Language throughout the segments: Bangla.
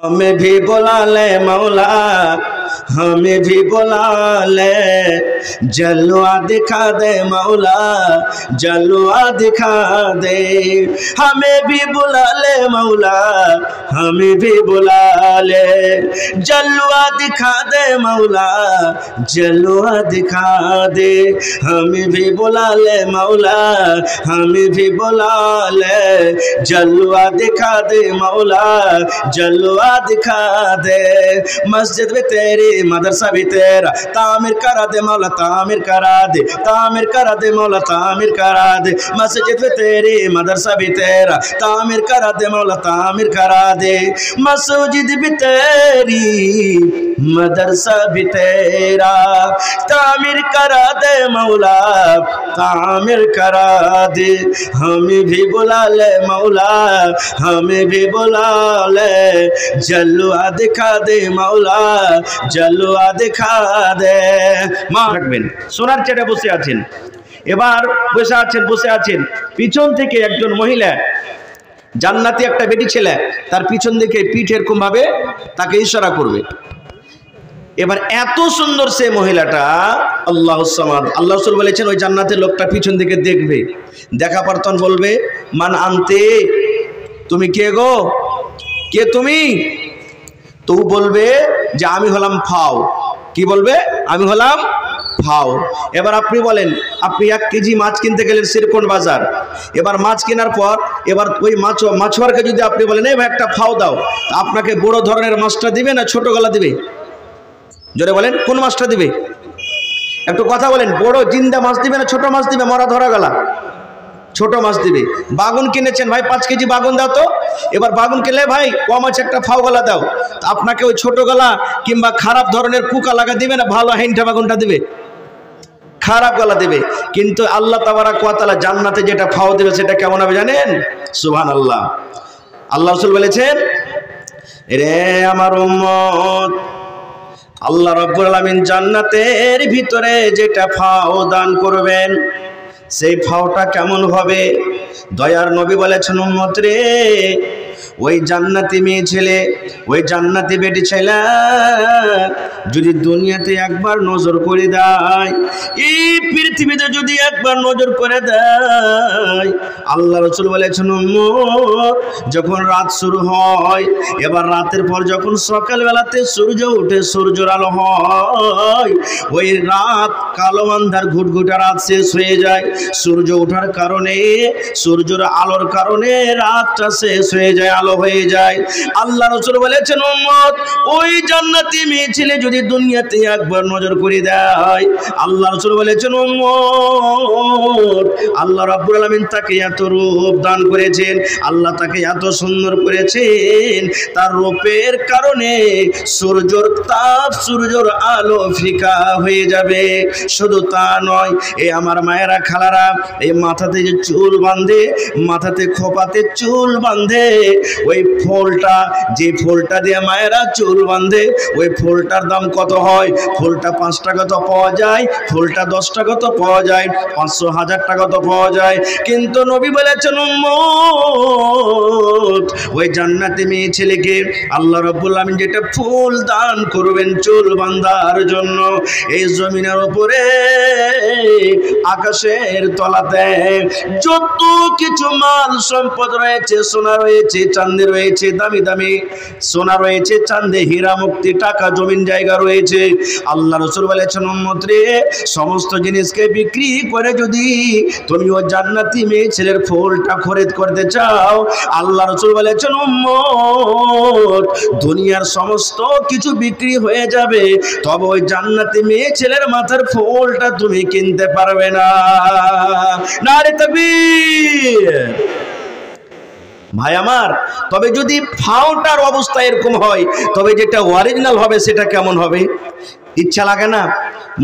हमें भी बुला ले मौला, हमें भी बुला ले, जलवा दिखा दे मौला, जलवा दिखा दे। हमें भी बुला ले मौला, हमें भी बुला ले, जलवा दिखा दे मौला, जलवा दिखा दे। हमें भी बुला ले मौला, हमें भी बुला ले, जलवा दिखा दे मौला, जलवा दिखा दे। मस्जिद भी तेरी, मदरसा भी तेरा, तामीर करा दे मौला, तामीर करा दे, तामीर करा दे मौला, तामीर करा दे। मस्जिद भी तेरी, मदरसा भी तेरा, तामीर करा दे मौला, तामीर करा दे। मस्जिद भी तेरी, मदरसा भी तेरा, तामीर करा दे मौला, तामीर करा दे। हमें भी बुला ले मौला, हमें भी बुला ले, जलवा दिखा दे मौला, जलवा दिखा दे। মা রাখবেন, সোনার চেয়ারে বসে আছেন, এবার বসে আছেন পিছন থেকে একজন মহিলা, জান্নাতি একটা বেটি ছেলে, তার পিছন দিকে পিঠ এরকম ভাবে তাকে ইশারা করবে। এবার এত সুন্দর সে মহিলাটা, আল্লাহুস সামাদ, আল্লাহ রাসূল বলেছেন ওই জান্নাতের লোকটা পিছন দিকে দেখবে, দেখা পর তখন বলবে মান আনতে, তুমি কে গো, কে তুমি? তো বলবে যে আমি হলাম ফাও। কি বলবে? আমি হলাম ফাও। এবার আপনি বলেন, আপনি 1 কেজি মাছ কিনতে গেলেন সিরকোন বাজার, এবার মাছ কেনার পর এবার ওই মাছওয়ারকে যদি আপনি বলেন এই ভাই একটা ফাও দাও, আপনাকে বড় ধরনের মাছটা দিবে না ছোট গলা দিবে? জোরে বলেন, কোন মাছটা দিবে? একটু কথা বলেন, বড় জিন্দা মাছ দিবে না ছোট মাছ দিবে মরা ধরা গলা? ছোট মাছ দিবে। বাগুন কিনেছেন, ভাই 5 কেজি বাগুন দাও তো। এবার বাগুন কিনলে ভাই কম আছে একটা ফাও গলা দাও, আপনাকে ওই ছোট গলা কিংবা খারাপ ধরনের কুকা লাগা দিবে না ভালো হেন্টা বাগুনটা দিবে? খারাপ গলা দিবে। কিন্তু আল্লাহ তাবারাক ওয়া তাআলা জান্নাতে যেটা ফাও দিবে সেটা কেমন হবে জানেন? সুবহানাল্লাহ। আল্লাহ রাসূল বলেছেন, রে আমার উম্মত, আল্লাহ রাব্বুল আলামিন জান্নাতের ভিতরে যেটা ফাও দান করবেন সেই ফাওটা কেমন হবে? দয়ার নবী বলেছেন, উম্মত রে, ওই জান্নাতি মেয়ে ছেলে, ওই জান্নাতি বেটি ছেলে যদি দুনিয়াতে একবার নজর করে দেয়, এই পৃথিবীতে যদি একবার নজর করে দেয়, আল্লাহ রাসূল বলেছেন উম্মত, যখন রাত শুরু হয়, এবার রাতের পর যখন সকালবেলাতে সূর্য ওঠে, সূর্যের আলো হয়, ওই রাত কালো আন্ধার ঘুটঘুটে রাত শেষ হয়ে যায়। সূর্য ওঠার কারণে, সূর্যের আলোর কারণে রাতটা শেষ হয়ে যায়, আলো হয়ে যায়। আল্লাহ রাসূল বলেছেন উম্মত, ওই জান্নাতি মেয়ে ছেলে যদি দুনিয়াতে একবার নজর করে দেয়, আল্লাহ রাসূল বলেছেন উম্মত, আল্লাহ রাব্বুল আলামিন তাকে এত রূপ দান করেছেন, আল্লাহ তাকে এত সুন্দর করেছেন, তার রূপের কারণে সূর্যের তাপ, সূর্যের আলো ফিকা হয়ে যাবে। শুধু তা নয়, এই আমার মায়েরা খালারা, এই মাথাতে যে চুল বাঁধে, মাথাতে খোপাতে চুল বাঁধে, ওই ফলটা, যে ফলটা দিয়ে মায়েরা চুল বাঁধে, ওই ফলটার দাম কত হয়? ফলটা 5 টাকা তো পাওয়া যায়, ফলটা 10 টাকা তো পাওয়া যায়, 500 1000 টাকা তো পাওয়া যায়। কিন্তু নবী বলেছেন উম্মত, ওই জান্নাতি মেয়ে ছেলেকে আল্লাহ রাব্বুল আলামিন যেটা ফুল দান করবেন চুল বাঁধার জন্য, এই জমিনের উপরে আকাশের তলাতে যত কিছু মাল সম্পদ রয়েছে, সোনা রয়েছে, চাঁদি রয়েছে, দামি দামি সোনা রয়েছে, চাঁদে হীরা মুক্তি টাকা জমিন জায়গা রয়েছে, আল্লাহ রাসূল বলেছেন উম্মত রে, সমস্ত জিনিসকে বিক্রি করে যদি তুমি ওই জান্নাতি মেয়ে ছেলের ফুলটা খরিদ করতে চাও, আল্লাহ রাসূল বলেছেন উম্মত, দুনিয়ার সমস্ত কিছু বিক্রি হয়ে যাবে, তবে ওই জান্নাতি মেয়ে ছেলের মাথার ফুলটা তুমি কিনতে পারবে না। নারে তাকবীর। ভাই আমার, তবে যদি ফাওটার অবস্থা এরকম হয়, তবে যেটা অরিজিনাল হবে সেটা কেমন হবে? ইচ্ছা লাগে না,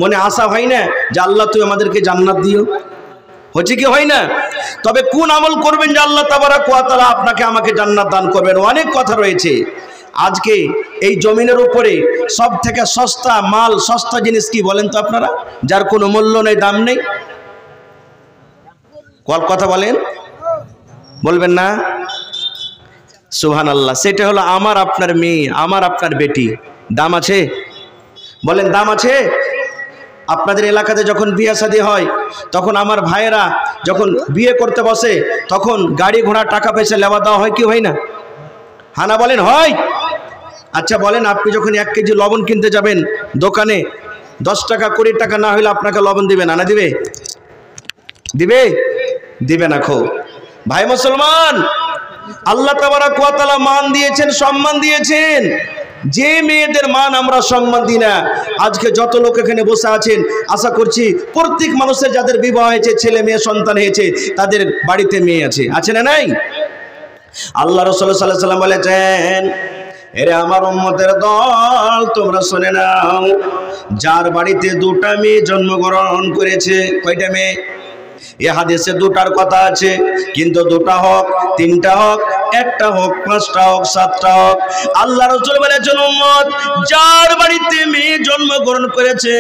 মনে আশা হয় না যে আল্লাহ তুই আমাদেরকে জান্নাত দিও? হচ্ছে কি হয় না? তবে কোন আমল করবেন যে আল্লাহ তাবারাক ওয়া তাআলা আপনাকে আমাকে জান্নাত দান করবেন? অনেক কথা রয়েছে। আজকে এই জমিনের উপরে সব থেকে সস্তা মাল, সস্তা জিনিস কি বলেন তো আপনারা, যার কোনো মূল্য নেই, দাম নেই? কথা বলেন, বলবেন না? সুবহানাল্লাহ। সেটা হলো আমার আপনার মেয়ে, আমার আপনার বেটি। দাম আছে? বলেন দাম আছে? আপনাদের এলাকাতে যখন বিয়ে শাদী হয় তখন আমার ভাইয়েরা যখন বিয়ে করতে বসে তখন গাড়ি ঘোড়া টাকা পয়সা লেওয়া দেওয়া হয় কি হয় না? হানা বলেন হয়? আচ্ছা বলেন, আপনি যখন 1 কেজি লবণ কিনতে যাবেন দোকানে, 10 টাকা 20 টাকা না হলে আপনাকে লবণ দিবে না? না দিবে? দিবে? দিবে না। খো ভাই মুসলমান, আল্লাহ তাবারক ওয়া তাআলা মান দিয়েছেন, সম্মান দিয়েছেন। যে মেয়েদের মান আমরা সম্মান দিই না, আজকে যত লোক এখানে বসে আছেন, আশা করছি প্রত্যেক মানুষের যাদের বিবাহ হয়েছে, ছেলে মেয়ে সন্তান হয়েছে, তাদের বাড়িতে মেয়ে আছে, আছে না নাই? আল্লাহ রাসূল সাল্লাল্লাহু আলাইহি ওয়াসাল্লাম বলেছেন, এরে আমার উম্মতের দল, তোমরা শুনে নাও, যার বাড়িতে 2টা মেয়ে জন্মগ্রহণ করেছে। কয়টা মেয়ে? এ হাদিসে 2টার কথা আছে, কিন্তু 2টা হোক, 3টা হোক, 1টা হোক, 5টা হোক, 7টা হোক, আল্লাহ রাসূল বলেছেন, উম্মত যার বাড়িতে মেয়ে জন্মগ্রহণ করেছে,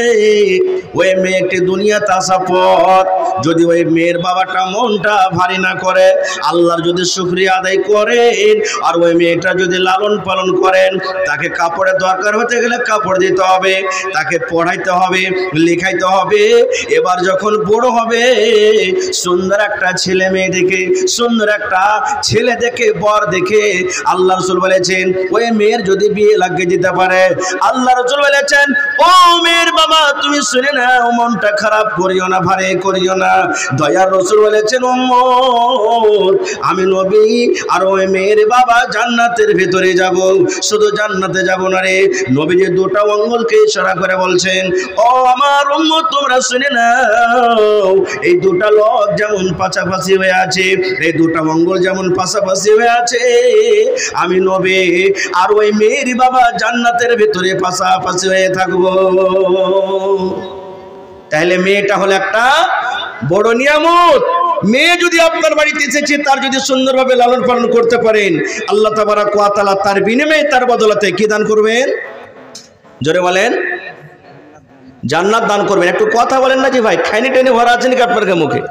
ওই মেয়েটি দুনিয়াতে আসা পর যদি ওই মেয়ের বাবাটা মনটা ভারী না করে, আল্লাহর যদি শুকরিয়া আদায় করেন, আর ওই মেয়েটা যদি লালন পালন করেন, তাকে কাপড়ের দরকার হতে গেলে কাপড় দিতে হবে, তাকে পড়াইতে হবে, লেখাইতে হবে। এবার যখন বড় হবে, সুন্দর একটা ছেলে মেয়ে দেখে, সুন্দর একটা ছেলে দেখে, বর দেখে, আল্লাহ রাসূল বলেছেন ওই মেয়ের যদি বিয়ে লাগিয়ে দিতে পারে, আল্লাহ রাসূল বলেছেন, ও মেয়ের বাবা তুমি শুনে নাও, মনটা খারাপ করিও না, ভারী করিও না। দয়ার রাসূল বলেছেন, উম্মত আমি নবী আর ওই মেয়ের বাবা জান্নাতের ভিতরে যাব। শুধু জান্নাতে যাব না রে, নবীজি 2টা আঙ্গুলকে ইশারা করে বলছেন, ও আমার উম্মত তোমরা শুনে নাও, এই 2টা লোক যেমন পাশাপাশি হয়ে আছে, এই 2টা আঙ্গুল যেমন পাশাপাশি হয়ে আছে, আমি নবী আর ওই মেয়ের বাবা জান্নাতের ভিতরে পাশাপাশি হয়ে থাকবো। তাহলে মেয়েটা হলো একটা বড় নিয়ামত। মেয়ে যদি আপনার বাড়িতে এসেছে, তার যদি সুন্দরভাবে লালন পালন করতে পারেন, আল্লাহ তাবারক ওয়া তাআলা তার বিনিময়ে, তার বদলাতে কি দান করবেন? জোরে বলেন, জান্নাত দান করবেন। একটু কথা বলেন না যে ভাই, খাইনি টেনে ভরা আছে নাকি আপনার মুখে?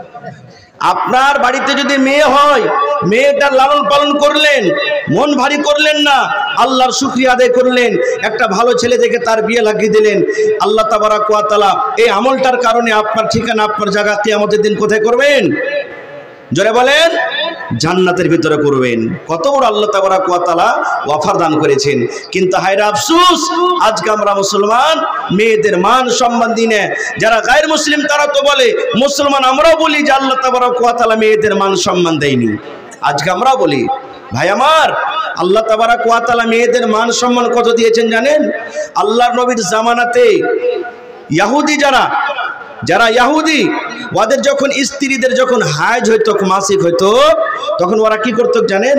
আপনার বাড়িতে যদি মেয়ে হয়, মেয়েটার লালন পালন করলেন, মন ভারী করলেন না, আল্লাহর শুকরিয়া আদায় করলেন, একটা ভালো ছেলে দেখে তার বিয়ে লাগিয়ে দিলেন, আল্লাহ তাবারক ওয়া তাআলা এই আমলটার কারণে আপনার ঠিকানা, আপনার জায়গা কিয়ামতের দিন কোথায় করবেন? জোরে বলেন, জান্নাতের ভিতরে করবেন। কত বড় আল্লাহ তাবারক ওয়া তাআলা ওয়াফার দান করেছেন। কিন্তু হায়রে আফসোস, আজকে আমরা মুসলমান মেয়েদের মান সম্মান দিই না। যারা গায়র মুসলিম তারা তো বলে, মুসলমান আমরাও বলি যে আল্লাহ তাবারক ওয়া তাআলা মেয়েদের মান সম্মান দেয়নি। আজকে আমরা বলি, ভাই আমার, আল্লাহ তাবারক ওয়া তাআলা মেয়েদের মান সম্মান কত দিয়েছেন জানেন? আল্লাহর নবীর জামানাতে ইহুদি যারা ইহুদি, ওদের যখন স্ত্রীদের যখন হাইজ হইতো, মাসিক হইতো, তখন ওরা কি করতো জানেন?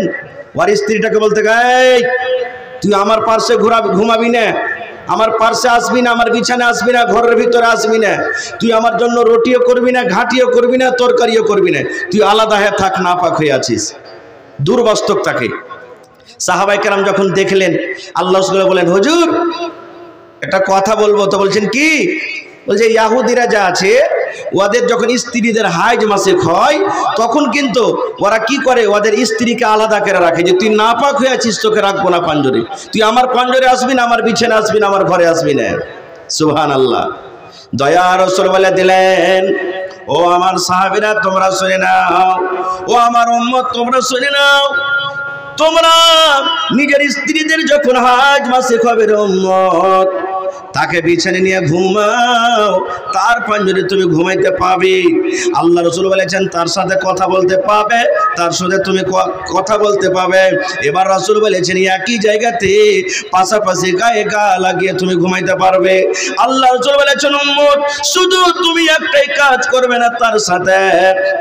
ওর স্ত্রীটাকে বলতে, এই তুই আমার পাশে ঘুমাবি না, আমার পাশে আসবি না, আমার বিছানা আসবি না, ঘরের ভিতরে আসবি না, তুই আমার জন্য রুটিও করবি না, ঘাটিও করবি না, তরকারিও করবি না, তুই আলাদা হয়ে থাক, নাপাক হয়ে আছিস। দুর্বাস্তব তাকে। সাহাবায়ে কেরাম যখন দেখলেন, আল্লাহ রাসূল বলেন, হুজুর একটা কথা বলবো। তো বলছেন কি? বলছে ইহুদিরা যা আছে, ওদের যখন স্ত্রীদের হাইজ মাসিক হয়, তখন কিন্তু ওরা কি করে, ওদের স্ত্রীকে আলাদা করে রাখে, যে তুই নাপাক হয়ে আছিস, তোকে রাখবো না পাঞ্জরে, তুই আমার পাঞ্জরে আসবি না, আমার বিছানা আসবি না, আমার ঘরে আসবি না। সুবহানাল্লাহ। দয়ার রাসূল বলে দিলেন, ও আমার সাহাবীরা তোমরা শুনে নাও, ও আমার উম্মত তোমরা শুনে নাও, তোমরা নিজের স্ত্রীদের যখন হাইজ মাসিক হবে রে উম্মত, তাকে বিছানে নিয়ে ঘুমাও, তার পাঞ্জরে তুমি ঘুমাইতে পাবে। আল্লাহ রাসূল বলেছেন তার সাথে কথা বলতে পাবে, তার সাথে তুমি কথা বলতে পাবে। এবার রাসূল বলেছেন একই জায়গাতে পাশাপাশি গায়ে গা লাগিয়ে তুমি ঘুমাইতে পারবে। আল্লাহ রাসূল বলেছেন, উম্মত শুধু তুমি একটাই কাজ করবে না, তার সাথে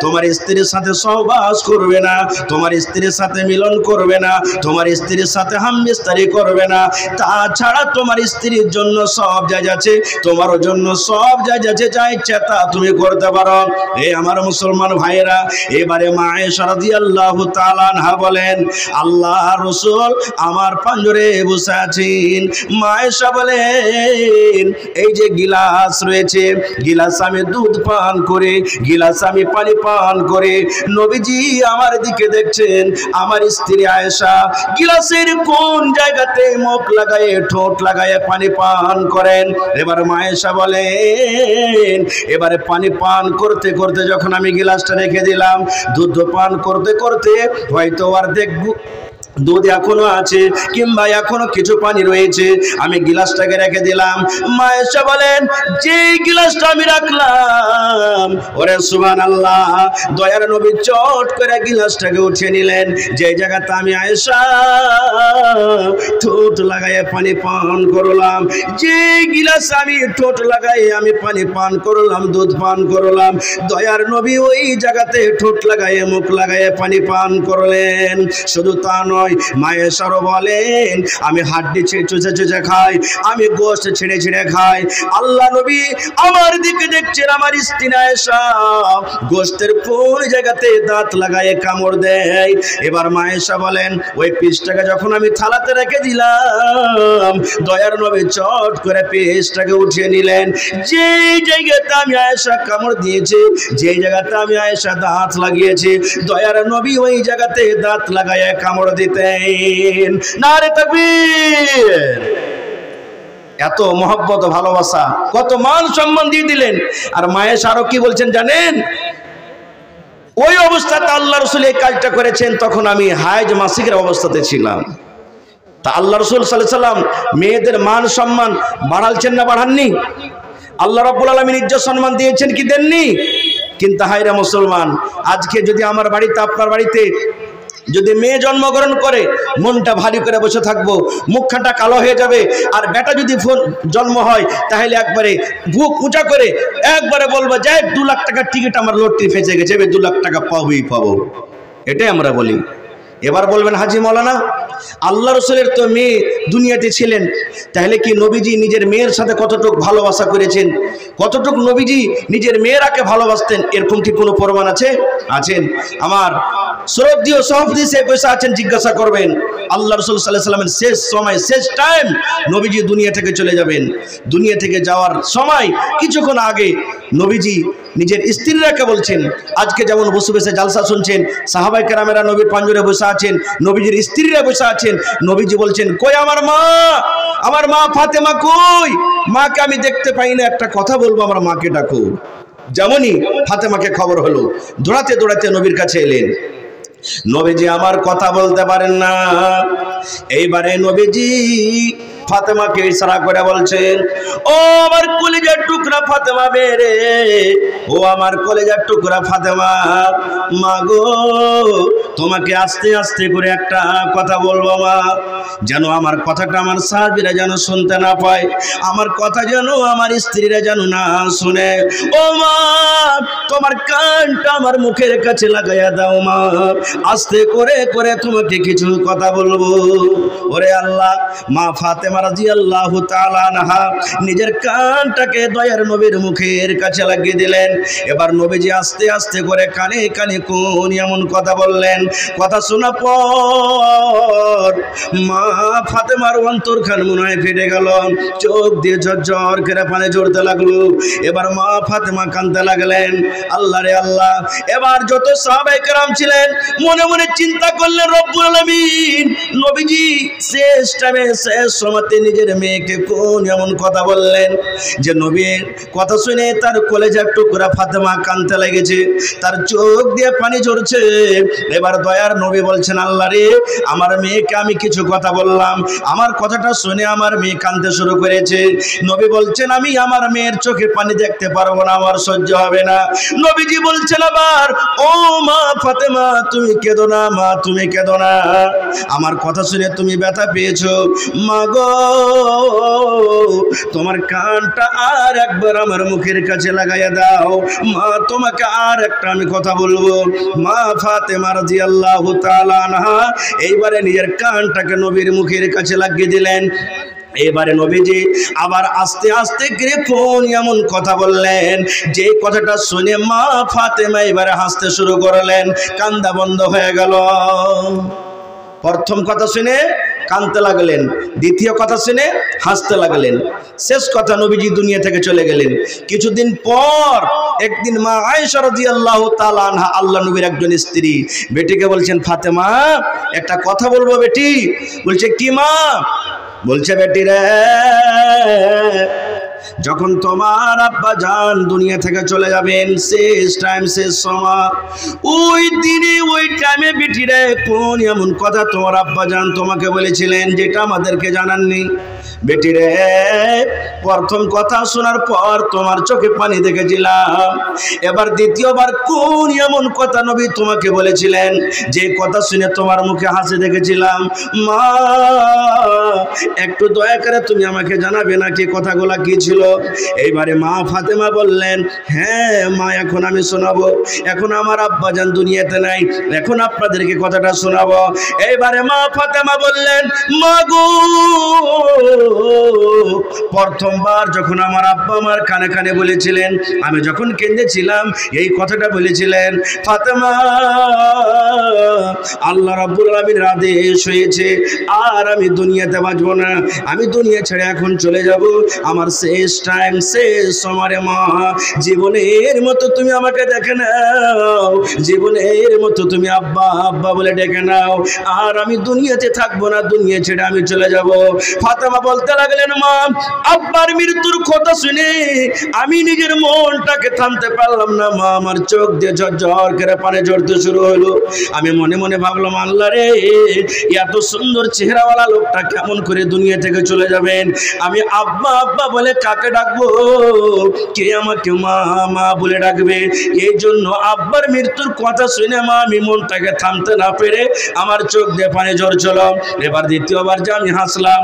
তোমার স্ত্রীর সাথে সহবাস করবে না, তোমার স্ত্রীর সাথে মিলন করবে না, তোমার স্ত্রীর সাথে হামবিস্তারি করবে না, তাছাড়া তোমার স্ত্রীর জন্য সব জায়গা আছে, তোমার জন্য সব জায়গা আছে, যা ইচ্ছা তা তুমি করতে পারো। এই আমার মুসলমান ভাইয়েরা, এবারে মা আয়েশা রাদিয়াল্লাহু তাআলা আনহা বলেন, আল্লাহর রাসূল আমার পাঞ্জরে বসে আছেন। মা আয়েশা বলেন, এই যে গিলাস রয়েছে, গিলাস আমি দুধ পান করে, গিলাস আমি পানি পান করে, নবীজি আমার দিকে দেখছেন। আমার স্ত্রী আয়েশা গিলাসের কোন জায়গাতে মুখ লাগায়, ঠোঁট লাগায় পানি পান করেন। এবার মা আয়েশা বলেন, এবারে পানি পান করতে করতে যখন আমি গিলাসটা রেখে দিলাম, দুধ পান করতে করতে হয়তো আর দেখব দুধ এখনো আছে কিংবা এখনো কিছু পানি রয়েছে, আমি গিলাসটাকে রেখে দিলাম। মা আয়েশা বলেন, যে গিলাসটা আমি রাখলাম, ওরে সুবহানাল্লাহ, দয়ার নবী চট করে গিলাসটাকে উঠিয়ে নিলেন। যে জায়গাতে আমি আয়েশা ঠোঁট লাগাইয়ে পানি পান করলাম, যে গিলাস আমি ঠোঁট লাগাই আমি পানি পান করলাম, দুধ পান করলাম, দয়ার নবী ওই জায়গাতে ঠোঁট লাগাইয়ে মুখ লাগাইয়ে পানি পান করলেন। শুধু তা নয়, মা আয়েশাও বলেন, আমি হাড্ডি চুষে চুষে খাই, আমি গোশত ছিঁড়ে ছিঁড়ে খাই। আল্লাহ নবী আমার দিকে দেখছেন, আমার স্ত্রী আয়েশা গোশতের কোন জায়গাতে দাঁত লাগায় কামড় দেয়। এবার মা আয়েশা বলেন, ওই পিসটাকে যখন আমি থালাতে রেখে দিলাম, দয়ার নবী চট করে পিসটাকে উঠিয়ে নিলেন। যে জায়গাতে আমি আয়েশা কামড় দিয়েছি, যে জায়গাতে আমি আয়েশা দাঁত লাগিয়েছি, দয়ার নবী ওই জায়গাতে দাঁত লাগায় কামড় দিতেন। নারে তাকবীর! এত মহব্বত ভালোবাসা, কত মান সম্মান দিয়ে দিলেন। আর মা আয়েশা আরো কি বলছেন জানেন? ওই অবস্থাতে আল্লাহ রাসূল এই কাজটা করেছেন, তখন আমি হায়েজ মাসিকের অবস্থাতে ছিলাম। তা আল্লাহ রাসূল সাল্লাল্লাহু আলাইহি সাল্লাম মেয়েদের মান সম্মান বাড়ালছেন না বাড়াননি? আল্লাহ রাব্বুল আলামিন ইজ্জত সম্মান দিয়েছেন কি দেননি? কিন্তু হায়রে মুসলমান, আজকে যদি আমার বাড়িতে, আপনার বাড়িতে যদি মেয়ে জন্মগ্রহণ করে, মনটা ভারী করে বসে থাকবো, মুখখানটা কালো হয়ে যাবে। আর বেটা যদি জন্ম হয়, তাহলে একবারে বুক উঁচা করে একবারে বলবো, যাই 2 লাখ টাকার টিকিট আমার লটারি ফেঁসে গেছে, 2 লাখ টাকা পাবোই পাবো, এটাই আমরা বলি। এবার বলবেন, হাজি মৌলানা, আল্লাহ রাসূলের তো মেয়ে দুনিয়াতে ছিলেন, তাহলে কি নবীজি নিজের মেয়ের সাথে কতটুকু ভালোবাসা করেছেন, কতটুকু নবীজি নিজের মেয়েরাকে ভালোবাসতেন, এরকম কি কোনো প্রমাণ আছে? আছেন। আমার শ্রদ্ধেয় সহফদি সে বসে আছেন, জিজ্ঞাসা করবেন। আল্লাহ রাসূল সাল্লাল্লাহু আলাইহি ওয়াসাল্লামের শেষ সময়, শেষ টাইম, নবীজি দুনিয়া থেকে চলে যাবেন। দুনিয়া থেকে যাওয়ার সময় কিছুক্ষণ আগে নবীজি নিজের স্ত্রীরাকে বলছেন, আজকে যেমন বসে বসে জালসা শুনছেন, সাহাবায়ে কেরামেরা নবীর পাঞ্জরে বসে আছেন, নবীজির স্ত্রীরা বসে আছেন, নবীজি বলছেন, কই আমার মা, আমার মা ফাতেমা কই, মাকে আমি দেখতে পাই না, একটা কথা বলবো, আমার মাকে ডাকো। যেমনই ফাতেমাকে খবর হলো, দৌড়াতে দৌড়াতে নবীর কাছে এলেন। নবীজি আমার কথা বলতে পারেন না। এইবারে নবীজি ফাতেমাকে ইশারা করে বলছেন, ও আমার কলিজার টুকরা ফাতেমা বেরে, ও আমার কলিজার টুকরা ফাতেমা, মা গো, তোমাকে আস্তে আস্তে করে একটা কথা বলবো মা, যেন আমার কথাটা আমার সাহাবীরা যেন শুনতে না পায়, আমার কথা যেন আমার স্ত্রীরা যেন না শুনে। ও মা, তোমার কানটা আমার মুখের কাছে লাগাইয়া দাও মা, আস্তে করে করে তোমাকে কিছু কথা বলবো। ওরে আল্লাহ, মা ফাতেমা রাদিয়াল্লাহু তাআলা আনহা নিজের কানটাকে দয়ার নবীর মুখের কাছে লাগিয়ে দিলেন। এবার নবীজি আস্তে আস্তে করে কানে কানে কোন এমন কথা বললেন, কথা শোনা পর মা ফাতেমার অন্তরখান মনে হয় ফেটে গেল, চোখ দিয়ে ঝরঝর করে পানি ঝরতে লাগলো। এবার মা ফাতেমা কাঁদতে লাগলেন, আল্লাহ রে আল্লাহ। এবার যত সাহাবায়ে কেরাম ছিলেন মনে মনে চিন্তা করলেন, রব্বুল আলামিন নবীজি শেষ টাইমে, শেষ সময়তে নিজের মেয়েকে কোন এমন কথা বললেন যে নবীর কথা শুনে তার কলেজার টুকরা ফাতেমা কাঁদতে লেগেছে, তার চোখ দিয়ে পানি ঝরছে। এবার দয়ার নবী বলছেন, আল্লাহ রে, আমার মেয়েকে আমি কিছু কথা বললাম, আমার কথাটা শুনে আমার মেয়ে কাঁদতে শুরু করেছে। নবী বলছেন, আমি আমার মেয়ের চোখে পানি দেখতে পারবো না, আমার সহ্য হবে না। নবীজি বলছেন আবার, ও মা ফাতেমা, তুমি কেঁদো না মা, তুমি কেঁদো না, আমার কথা শুনে তুমি ব্যথা পেয়েছো, মা গো, তোমার কানটা আর একবার আমার মুখের কাছে লাগাইয়া দাও মা, তোমাকে আর একটা আমি কথা বলবো। মা ফাতেমা রাদিয়াল্লাহু তাআলা আনহা এইবারে নিজের কানটাকে নবীর মুখের কাছে লাগিয়ে দিলেন। এবারে নবীজি আবার আস্তে আস্তে করে কোন এমন কথা বললেন যে কথাটা শুনে মা ফাতেমা এবারে হাসতে শুরু করলেন, কান্দা বন্ধ হয়ে গেল। প্রথম কথা শুনে কাঁদতে লাগলেন, দ্বিতীয় কথা শুনে হাসতে লাগলেন, শেষ কথা নবীজি দুনিয়া থেকে চলে গেলেন। কিছুদিন পর একদিন মা আয়েশা রাদিয়াল্লাহু তাআলা আনহা, আল্লাহ নবীর একজন স্ত্রী, বেটিকে বলছেন, ফাতেমা একটা কথা বলবো বেটি। বলছে, কি মা? বলছে, বেটি রে, যখন তোমার আব্বা জান দুনিয়া থেকে চলে যাবেন, শেষ টাইম, শেষ সময়, ওই দিনে ওই টাইমে বেটি রে কোন এমন কথা তোমার আব্বা জান তোমাকে বলেছিলেন যেটা আমাদেরকে জানাননি? বেটি রে, প্রথম কথা শোনার পর তোমার চোখে পানি দেখেছিলাম, এবার দ্বিতীয়বার কোন এমন কথা নবী তোমাকে বলেছিলেন যে কথা শুনে তোমার মুখে হাসি দেখেছিলাম? মা, একটু দয়া করে তুমি আমাকে জানাবে না কি কথাগুলা কি ছিল? এইবারে মা ফাতেমা বললেন, হ্যাঁ মা, এখন আমি শোনাবো। এখন আমার আব্বাজান দুনিয়াতে নাই, এখন আপনাদেরকে কথাটা শোনাবো। এইবারে মা ফাতেমা বললেন, মা গো, প্রথমবার যখন আমার আব্বা আমার কানে কানে বলেছিলেন, আমি যখন কেঁদেছিলাম এই কথাটা বলেছিলেন, ফাতেমা, আল্লাহ রাব্বুল আলামিনের আদেশ হয়েছে আর আমি দুনিয়াতে বাঁচব না, আমি দুনিয়া ছেড়ে এখন চলে যাব, আমার শেষ টাইম, শেষ সময়। মা, জীবনের মতো তুমি আমাকে দেখে নাও, জীবনের মতো তুমি আব্বা আব্বা বলে ডেকে নাও, আর আমি দুনিয়াতে থাকবো না, দুনিয়া ছেড়ে আমি চলে যাব। ফাতেমা বলতে লাগলেন, মা, আব্বার মৃত্যুর কথা শুনে আমি নিজের মনটাকে থামতে পারলাম না মা, আমার চোখ দিয়ে ঝরঝর করে পানি ঝরতে শুরু হলো। আমি মনে মনে ভাবলাম, আল্লাহ রে, এত সুন্দর চেহারাওয়ালা লোকটা কেমন করে দুনিয়া থেকে চলে যাবেন? আমি আব্বা আব্বা বলে কাকে ডাকবো? কে আমাকে মা মা বলে ডাকবে? এই জন্য আব্বার মৃত্যুর কথা শুনে মা, আমি মনটাকে থামতে না পেরে আমার চোখ দিয়ে পানি ঝরছিল। এবার দ্বিতীয়বার যে আমি হাসলাম,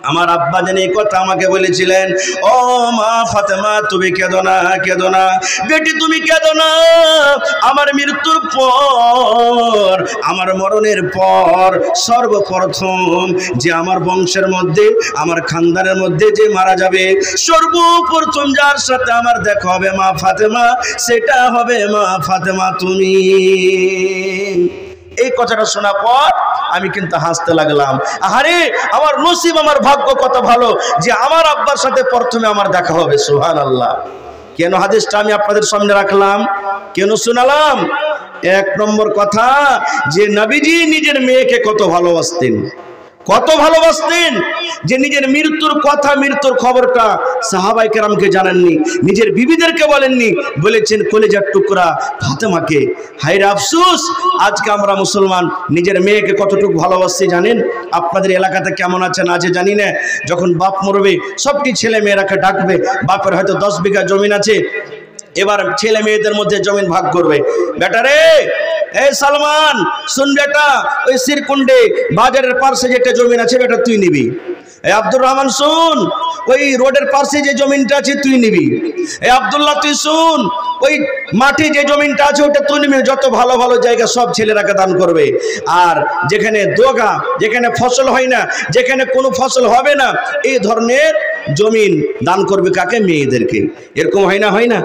আমার আব্বা যেন এই কথা আমাকে বলেছিলেন, ও মা ফাতেমা, তুমি কেঁদো না, কেঁদো না বেটি, তুমি কেঁদো না। আমার মৃত্যুর পর, আমার মরণের পর সর্বপ্রথম যে আমার বংশের মধ্যে, আমার খানদানের মধ্যে যে মারা যাবে, সর্বপ্রথম যার সাথে আমার দেখা হবে মা ফাতেমা, সেটা হবে মা ফাতেমা তুমি। এই কথাটা শোনার পর আমি কিন্তু হাসতে লাগলাম। আরে আমার নসিব, আমার ভাগ্য কত ভালো যে আমার আব্বার সাথে প্রথমে আমার দেখা হবে। সুবহানাল্লাহ। কেন হাদিসটা আমি আপনাদের সামনে রাখলাম, কেন শোনালাম? এক নম্বর কথা, যে নবীজি নিজের মেয়েকে কত ভালোবাসতেন, কত ভালোবাসতেন, যে নিজের মৃত্যুর কথা, মৃত্যুর খবরটা সাহাবায়ে কেরামকে জানাননি, নিজের বিবিদেরকে বলেননি, বলেছেন কলিজার টুকরা ফাতেমাকে। হায়রে আফসোস, আজকে আমরা মুসলমান নিজের মেয়েকে কতটুকু ভালোবাসছি জানেন? আপনাদের এলাকাতে কেমন আছে না আছে জানি না, যখন বাপ মরবে সবটি ছেলে মেয়েরাকে ডাকবে, বাপের হয়তো 10 বিঘা জমিন আছে, এবার ছেলে মেয়েদের মধ্যে জমিন ভাগ করবে। বেটা রে, এই সালমান শুন বেটা, ওই সিরকুন্ডে বাজারের পাশে যেটা জমিন আছে বেটা তুই নিবি। এই আব্দুর রহমান শুন, ওই রোডের পাশে যে জমিনটা আছে তুই নিবি। এই আব্দুল্লাহ তুই শুন, ওই মাঠে যে জমিনটা আছে ওটা তুই নিবি। যত ভালো ভালো জায়গা সব ছেলেরাকে দান করবে। আর যেখানে দোগা, যেখানে ফসল হয় না, যেখানে কোনো ফসল হবে না, এই ধরনের জমিন দান করবে কাকে? মেয়েদেরকে। এরকম হয় না? হয় না?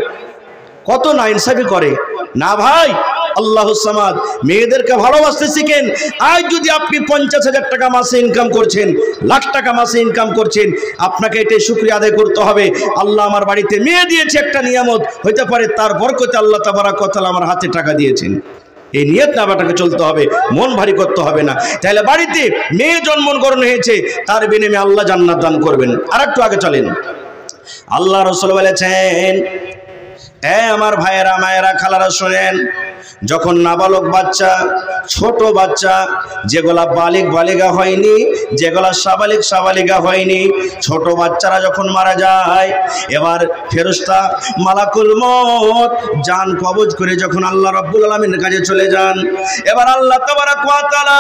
কত না ইনসাফি করে না ভাই? আল্লাহু সামাদ। মেয়েদেরকে ভালোবাসতে শিখেন। আজ যদি আপনি 50,000 টাকা মাসে ইনকাম করছেন, লাখ টাকা মাসে ইনকাম করছেন, আপনাকে এটাই শুকরিয়া আদায় করতে হবে, আল্লাহ আমার বাড়িতে মেয়ে দিয়েছে, একটা নিয়ামত হইতে পারে, তার বরকতে আল্লাহ তাবারাক ওয়া তাআলা আমার হাতে টাকা দিয়েছেন। এই নিয়ত না বাটাকে চলতে হবে, মন ভারী করতে হবে না। তাহলে বাড়িতে মেয়ে জন্মগ্রহণ হয়েছে, তার বিনিময়ে আল্লাহ জান্নাত দান করবেন। আর একটু আগে চলেন, আল্লাহ রাসূল বলেছেন, আমার ভাইয়েরা, মায়েরা, খালারা শোনেন, যখন নাবালক বাচ্চা, ছোট বাচ্চা, যেগুলা বালিক বালিকা হয়নি, যেগুলা সাবালিক সাবালিকা হয়নি, ছোট বাচ্চারা যখন মারা যায়, এবার ফেরেশতা মালাকুল মউত জান কবজ করে যখন আল্লাহ রাব্বুল আলামিনের কাছে চলে যান, এবার আল্লাহ তাবারাক ওয়া তাআলা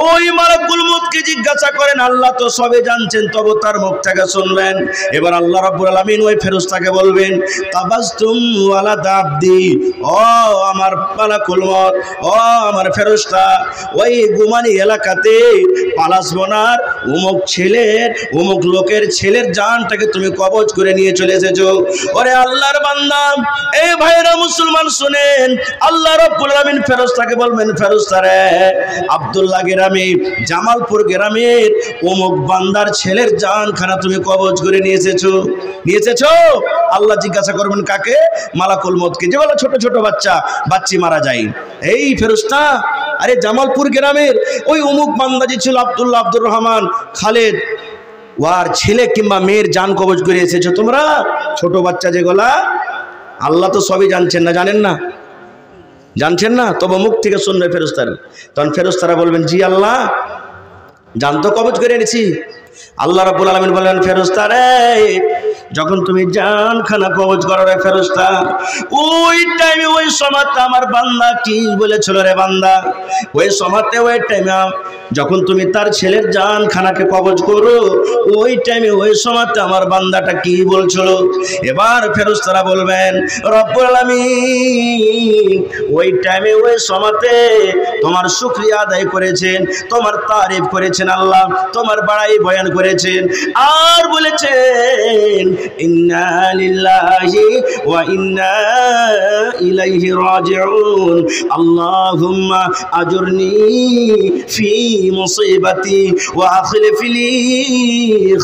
ওই মালাকুল মউতকে জিজ্ঞাসা করেন, আল্লাহ তো সবে জানছেন, তবু তার মুখ থেকে শুনবেন। এবার আল্লাহ রাব্বুল আলামিন ওই ফেরেশতাকে বলবেন, তাবাসতুম ওয়ালাদ আবদি, ও আমার মালাকুল মউত, ও আমার ফেরেশতা, ওই গুমানি এলাকাতে পালাস বোনার অমুক ছেলের অমুক লোকের ছেলের জানটাকে তুমি কবজ করে নিয়ে চলে এসেছো। ওরে আল্লাহর বান্দা, এই ভাইরা মুসলমান শুনেন, আল্লাহ রাব্বুল আলামিন ফেরেশতাকে বলবেন, ফেরেশতা রে, আব্দুল্লাহ গ্রামে জামালপুর গ্রামের অমুক বান্দার ছেলের জানখানা তুমি কবজ করে নিয়ে এসেছো। আল্লাহ জিজ্ঞাসা করবেন কাকে? মালাকুল মউতকে। যেগুলো ছোট ছোট বাচ্চি মারা যায়, এই ফেরেশতা, আরে জামালপুর গ্রামের ওই অমুক বান্দা যে ছিল আব্দুল্লাহ, আব্দুর রহমান, খালেদ, ওয়ার ছেলে কিংবা মেয়ের জান কবজ করে এসেছো তোমরা। ছোট বাচ্চা যেগুলা, আল্লাহ তো সবই জানছেন না, জানেন না, জানছেন না, তবে মুখ থেকে শুনবে ফেরেশতারা। তখন ফেরেশতারা বলবেন, জি আল্লাহ, জান তো কবজ করে এনেছি। আল্লাহ রাব্বুল আলামিন বলেন, ফেরেশতা রে, যখন তুমি জানখানা কবজ করো রে ফেরেশতা, ওই টাইমে ওই সময়তে আমার বান্দা কি বলেছিল রে বান্দা, ওই সময়তে ওই টাইমে যখন তুমি তার ছেলের জানখানাকে কবজ করো, ওই টাইমে ওই সময়তে আমার বান্দাটা কি বলছিল। এবার ফেরেশতারা বলবেন, রব্বুল আলামিন ওই টাইমে ওই সময়তে তোমার শুকরিয়া আদায় করেছেন, তোমার তারিফ করেছেন আল্লাহ, তোমার বড়াই বয়ান করেছেন, আর বলেছেন ইন্না লিল্লাহি ওয়া ইন্না ইলাইহি রাজিউন, আল্লাহুম্মা আজুরনি ফি মুসিবাতি ওয়া আখলিফ লি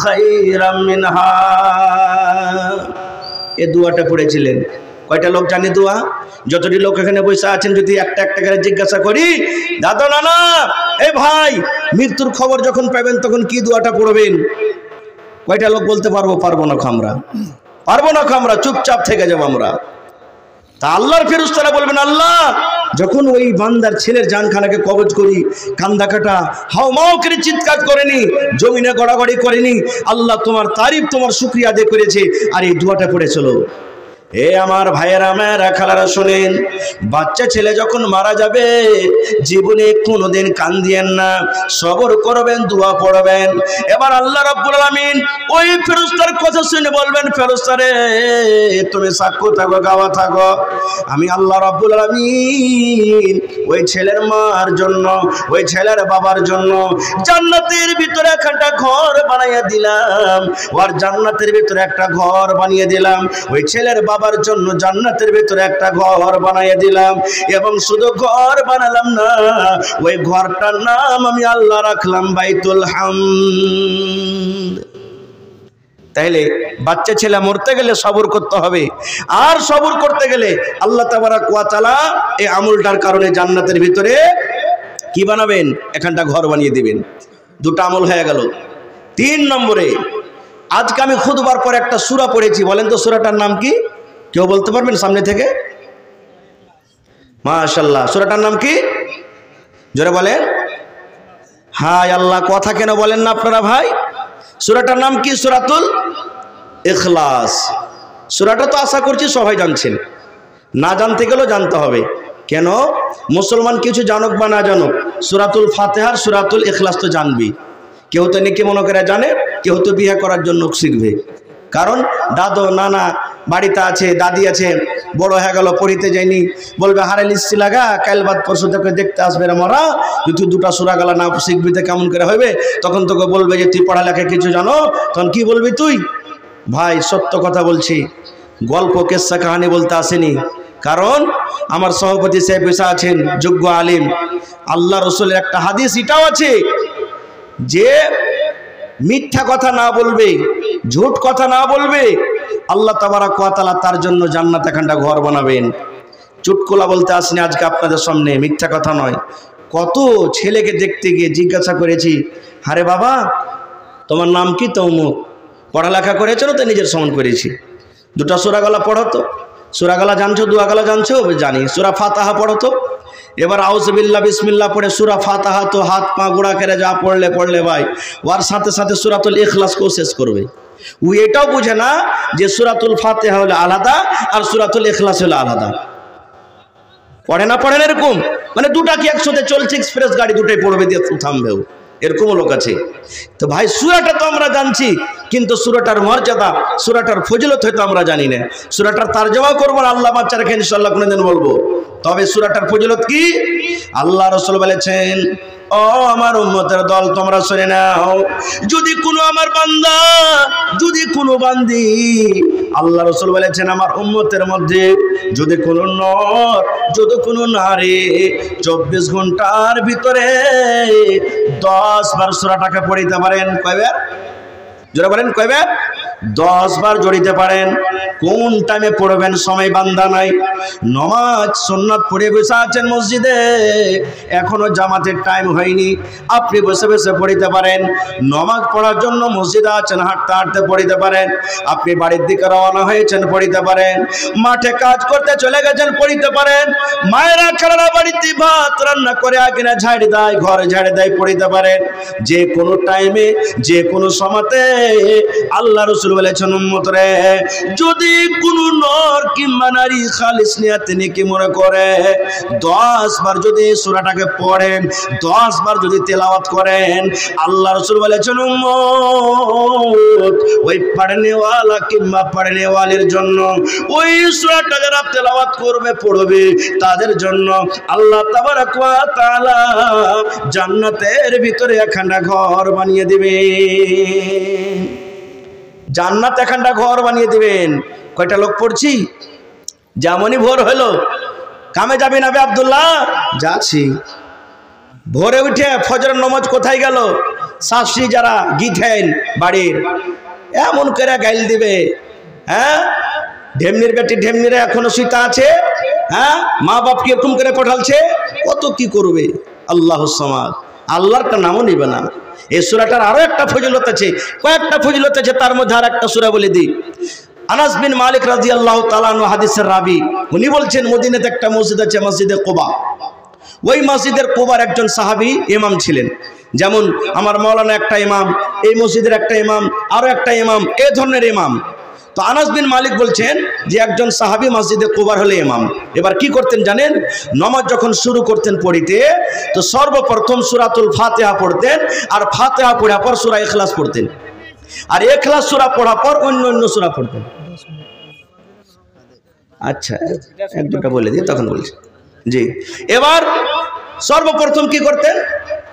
খায়রাম মিনহা। এই দোয়াটা পড়েছিলেন। কয়টা লোক জানে দোয়া? যতটি লোক এখানে বসে আছেন, যদি একটা একটা করে জিজ্ঞাসা করি, দাদা নানা এই ভাই, মৃত্যুর খবর যখন পাবেন তখন কি দোয়াটা পড়বেন? কয়টা লোক বলতে পারবো? পারবো না আমরা, চুপচাপ থেকে যাবো আমরা। তা আল্লাহর ফেরেশতারা বলবেন, আল্লাহ যখন ওই বান্দার ছেলের জানখানাকে কবজ করি, কান্দা কাটা হাওমাও করে চিৎকার করেনি, জমিনে গড়াগড়ি করেনি, আল্লাহ তোমার তারিফ, তোমার শুকরিয়া আদায় করেছে, আর এই দোয়াটা পড়েছিল। এ আমার ভাইয়েরা, মেয়েরা, খালারা শোনেন, বাচ্চা ছেলে যখন মারা যাবে, জীবনে কোনোদিন কান্দিয়েন না, সবর করবেন, দোয়া পড়বেন। এবার আল্লাহ রাব্বুল আলামিন ওই ফেরেশতার কথা শুনে বলবেন, ফেরেশতা রে, তুমি সাক্ষ্য থাকো, গাওয়া থাকো, আমি আল্লাহ রাব্বুল আলামিন ওই ছেলের মার জন্য, ওই ছেলের বাবার জন্য জান্নাতের ভিতরে একটা ঘর বানিয়ে দিলাম, ওর জান্নাতের ভিতরে একটা ঘর বানিয়ে দিলাম, ওই ছেলের বাবার জন্য জান্নাতের ভিতরে একটা ঘর বানিয়ে দিলাম। এবং শুধু ঘর বানালাম না, ওই ঘরটার নাম আমি আল্লাহ রাখলাম বাইতুল হামদ। তাইলে বাচ্চা ছেলে মরতে গেলে সবর করতে হবে, আর সবর করতে গেলে আল্লাহ তাবারাক ওয়া তাআলা এই আমলটার কারণে জান্নাতের ভিতরে কি বানাবেন? এখানটা ঘর বানিয়ে দিবেন। দুটো আমল হয়ে গেল। 3 নম্বরে, আজকে আমি খুতবার পর একটা সূরা পড়েছি, বলেন তো সূরাটার নাম কি? কেউ বলতে পারবেন সামনে থেকে? মাশাআল্লাহ, সূরাটার নাম কি? জোরে বলেন। হায় আল্লাহ, কথা কেন বলেন না আপনারা ভাই? সূরাটার নাম কি? সূরাতুল ইখলাস। সূরাটা তো আশা করছি সবাই জানছেন, না জানতে গেলেও জানতে হবে। কেন? মুসলমান কিছু জানুক বা না জানুক, সূরাতুল ফাতিহার সূরাতুল ইখলাস তো জানবি। কেউ তো নেকি মনে করে জানে, কেউ তো বিয়ে করার জন্য শিখবে। কারণ দাদু নানা বাড়িতে আছে, দাদি আছে, বড় হয়ে গেল, পড়িতে যায়নি, বলবে হারে লিস্টি লাগা, কাল বাদ পরশু থেকে দেখতে আসবে রে মরা, তুই দুটা সূরা গালা না শিখবি তো কেমন করে হবে? তখন তোকে বলবে যে তুই পড়ালেখা কিছু জানো, তখন কি বলবি তুই? ভাই সত্য কথা বলছি, গল্প কেসা কাহানি বলতে আসেনি। কারণ আমার সভাপতি সাহেব বসে আছেন, যোগ্য আলিম, আল্লাহ রসুলের একটা হাদিস এটাও আছে যে মিথ্যা কথা না বলবে, ঝুট কথা না বলবে, আল্লাহ তাবারাক ওয়া তাআলা তার জন্য জান্নাতে এখানটা ঘর বানাবেন। চুটকুলা বলতে আসেনি আজকে আপনাদের সামনে, মিথ্যা কথা নয়। কত ছেলেকে দেখতে গিয়ে জিজ্ঞাসা করেছি, আরে বাবা তোমার নাম কি? তো অমুক। পড়ালেখা করেছো না? তো নিজের সমান করেছি। দুটা সূরা গলা পড়ো তো। সূরা গলা জানছো? দোয়া গলা জানছো? জানি। সূরা ফাতিহা পড়ো তো। এবার আউযুবিল্লাহ বিসমিল্লাহ পড়ে সূরা ফাতিহা তো হাত পা গোড়া করে যা পড়লে ভাই, ওর সাথে সাথে সূরাতুল ইখলাসকেও শেষ করবে। ও এটাও বুঝে না যে সূরাতুল ফাতিহা হলো আলাদা আর সূরাতুল ইখলাস হলো আলাদা। পড়ে না এরকম, মানে দুটা কি একসাথে চলছে, এক্সপ্রেস গাড়ি দুটোই পড়বে দিয়ে থামবেও। এরকমও লোক আছে। তো ভাই সূরাটা তো আমরা জানছি, কিন্তু সূরাটার মর্যাদা, সূরাটার ফজিলত হয়তো আমরা জানি না। সূরাটার তরজমা করব আল্লাহ বাচ্চা রেখে ইনশাআল্লাহ কোনদিন বলবো। তবে সূরাটার ফজিলত কি আল্লাহ রাসূল বলেছেন, ও আমার উম্মতের দল তোমরা শুনে নাও, যদি কোনো আমার বান্দা, যদি কোনো বান্দি, আল্লাহ রাসূল বলেছেন আমার উম্মতের মধ্যে যদি কোনো নর, যদি কোনো নারী 24 ঘন্টার ভিতরে 10 বার সূরাটাকে পড়িতে পারেন, কয়বার জোরে বলেন, কয়বার? 10 বার জড়িতে পারেন। কোন টাইমে পড়বেন সময় বান্দা নাই, নামাজ সুন্নাত পড়ে বসে আছেন মসজিদে, এখনো জামাতের টাইম হয়নি, আপনি বসে বসে পড়িতে পারেন। নামাজ পড়ার জন্য মসজিদে আছেন, হাঁটতে হাঁটতে পড়িতে পারেন। আপনি বাড়ির দিকে রওনা হয়েছেন, পড়িতে পারেন। মাঠে কাজ করতে চলে গেছেন, পড়িতে পারেন। মায়েরা খালারা বাড়িতে ভাত রান্না করে আগে ঝাড়ি দেয়, ঘরে ঝাড়ি দেয়, পড়িতে পারেন। যে কোনো টাইমে, যে কোনো সময়তে আল্লাহ রাসূল বলেছেন উম্মতরে, যদি কোনো নর কিংবা নারী খালিস নিয়াতে নেকি মনে করে 10 বার যদি সূরাটাকে পড়েন, 10 বার যদি তেলাওয়াত করেন, আল্লাহ রাসূল বলেছেন উম্মত ওই পড়নেওয়ালা কিংবা পড়নেওয়ালির জন্য, ওই সূরাটা যারা তেলাওয়াত করবে, পড়বে, তাদের জন্য আল্লাহ তাবারক ওয়া তাআলা জান্নাতের ভিতরে একখানা ঘর বানিয়ে দিবেন। জান্নাত একখানা ঘর বানিয়ে দিবেন। কয়টা লোক পড়ছি? যেমনই ভোর হলো, কামে যাবি না বে আব্দুল্লাহ? যাচ্ছি। ভোরে উঠে ফজরের নামাজ কোথায় গেল? শাশুড়ি যারা গীতেন বাড়ির, এমন করে গাইল দিবে, হ্যাঁ ঢেমনির বেটি ঢেমনিরা এখনো শুইতে আছে, হ্যাঁ মা বাপকে এরকম করে পাঠালছে, কত কি করবে। আল্লাহুস সামাদ, আল্লাহর নামও নিবে না। এই সূরাটার আরো একটা ফজিলত আছে, কয়েকটা ফজিলত আছে, তার মধ্যে আর একটা সূরা বলে দিই। আনাস বিন মালিক রাদিয়াল্লাহু তাআলা আনহু হাদিসের রাবি, উনি বলছেন মদিনাতে একটা মসজিদ আছে, মসজিদে কুবা। ওই মসজিদের কুবার একজন সাহাবী ইমাম ছিলেন। যেমন আমার মাওলানা একটা ইমাম, এই মসজিদের একটা ইমাম, আরো একটা ইমাম, এই ধরনের ইমাম। তো আনাস বিন মালিক বলছেন যে একজন সাহাবী মসজিদে কুবার হলে ইমাম। এবার কি করতেন জানেন? নামাজ যখন শুরু করতেন পড়িতে, তো সর্বপ্রথম সূরাতুল ফাতিহা পড়তেন, আর ফাতিহা পড়ার পর সূরা ইখলাস পড়তেন, আর ইখলাস সূরা পড়ার পর অন্য অন্য সূরা পড়তেন। আচ্ছা এক দুটো বলে দিই, তখন বলছি জি। এবার সর্বপ্রথম কি করতেন?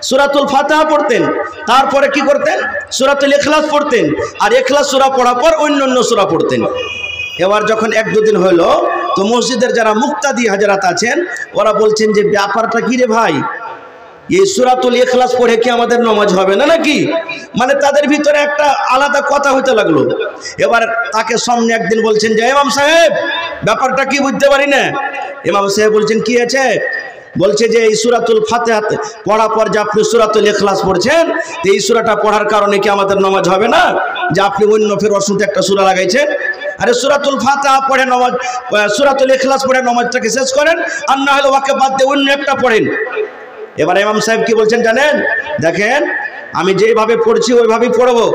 সূরাতুল ফাতিহা পড়তেন, তারপরে কি করতেন? সূরাতুল ইখলাস পড়তেন, আর ইখলাস সূরা পড়ার পর অন্য অন্য সূরা পড়তেন। এবার যখন এক দুদিন হলো, তো মসজিদের যারা মুক্তাদি হাজরাত আছেন, ওরা বলছেন যে ব্যাপারটা কি রে ভাই, এই সূরাতুল ইখলাস পড়ে কি আমাদের নামাজ হবে না নাকি? মানে তাদের ভিতরে একটা আলাদা কথা হইতে লাগলো। এবার তাকে সামনে একদিন বলছেন যে ইমাম সাহেব ব্যাপারটা কি বুঝতে পারি না। ইমাম সাহেব বলছেন কি আছে? বলছে যে এই সূরাতুল ফাতিহা পড়ার পর যে আপনি সূরাতুল ইখলাস পড়ছেন, এই সূরাটা পড়ার কারণে কি আমাদের নামাজ হবে না? যে আপনি অন্য ফের অসুতে একটা সূরা লাগাইছেন। আরে সূরাতুল ফাতিহা পড়ে নামাজ, সূরাতুল ইখলাস পড়ে নামাজটাকে শেষ করেন, আর না হলে ওকে বাদ দিয়ে অন্য একটা পড়েন। এবার ইমাম সাহেব কি বলছেন জানেন? দেখেন আমি যেভাবে পড়ছি ওইভাবেই পড়বো,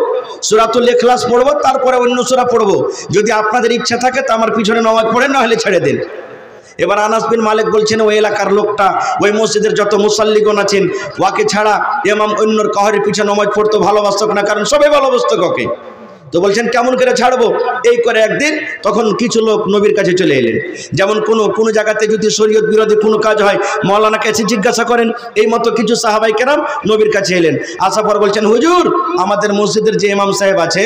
সূরাতুল ইখলাস পড়বো, তারপরে অন্য সূরা পড়বো। যদি আপনাদের ইচ্ছা থাকে তো আমার পিছনে নামাজ পড়েন, না হলে ছেড়ে দেন। এবার আনাস বিন মালিক বলছেন ওই এলাকার লোকটা, ওই মসজিদের যত মুসাল্লিগণ আছেন, ওকে ছাড়া ইমাম অন্যর কাহরের পিছনে নামাজ পড়তে ভালোবাসত না, কারণ সবাই ভালোবাসত কাকে। তো বলছেন কেমন করে ছাড়বো? এই করে একদিন তখন কিছু লোক নবীর কাছে চলে এলেন। যেমন কোনো জায়গাতে যদি শরীয়ত বিরোধী কোনো কাজ হয়, মাওলানাকে এসে জিজ্ঞাসা করেন, এই মতো কিছু সাহাবাই কেরাম নবীর কাছে এলেন। আসার পর বলছেন হুজুর আমাদের মসজিদের যে ইমাম সাহেব আছে,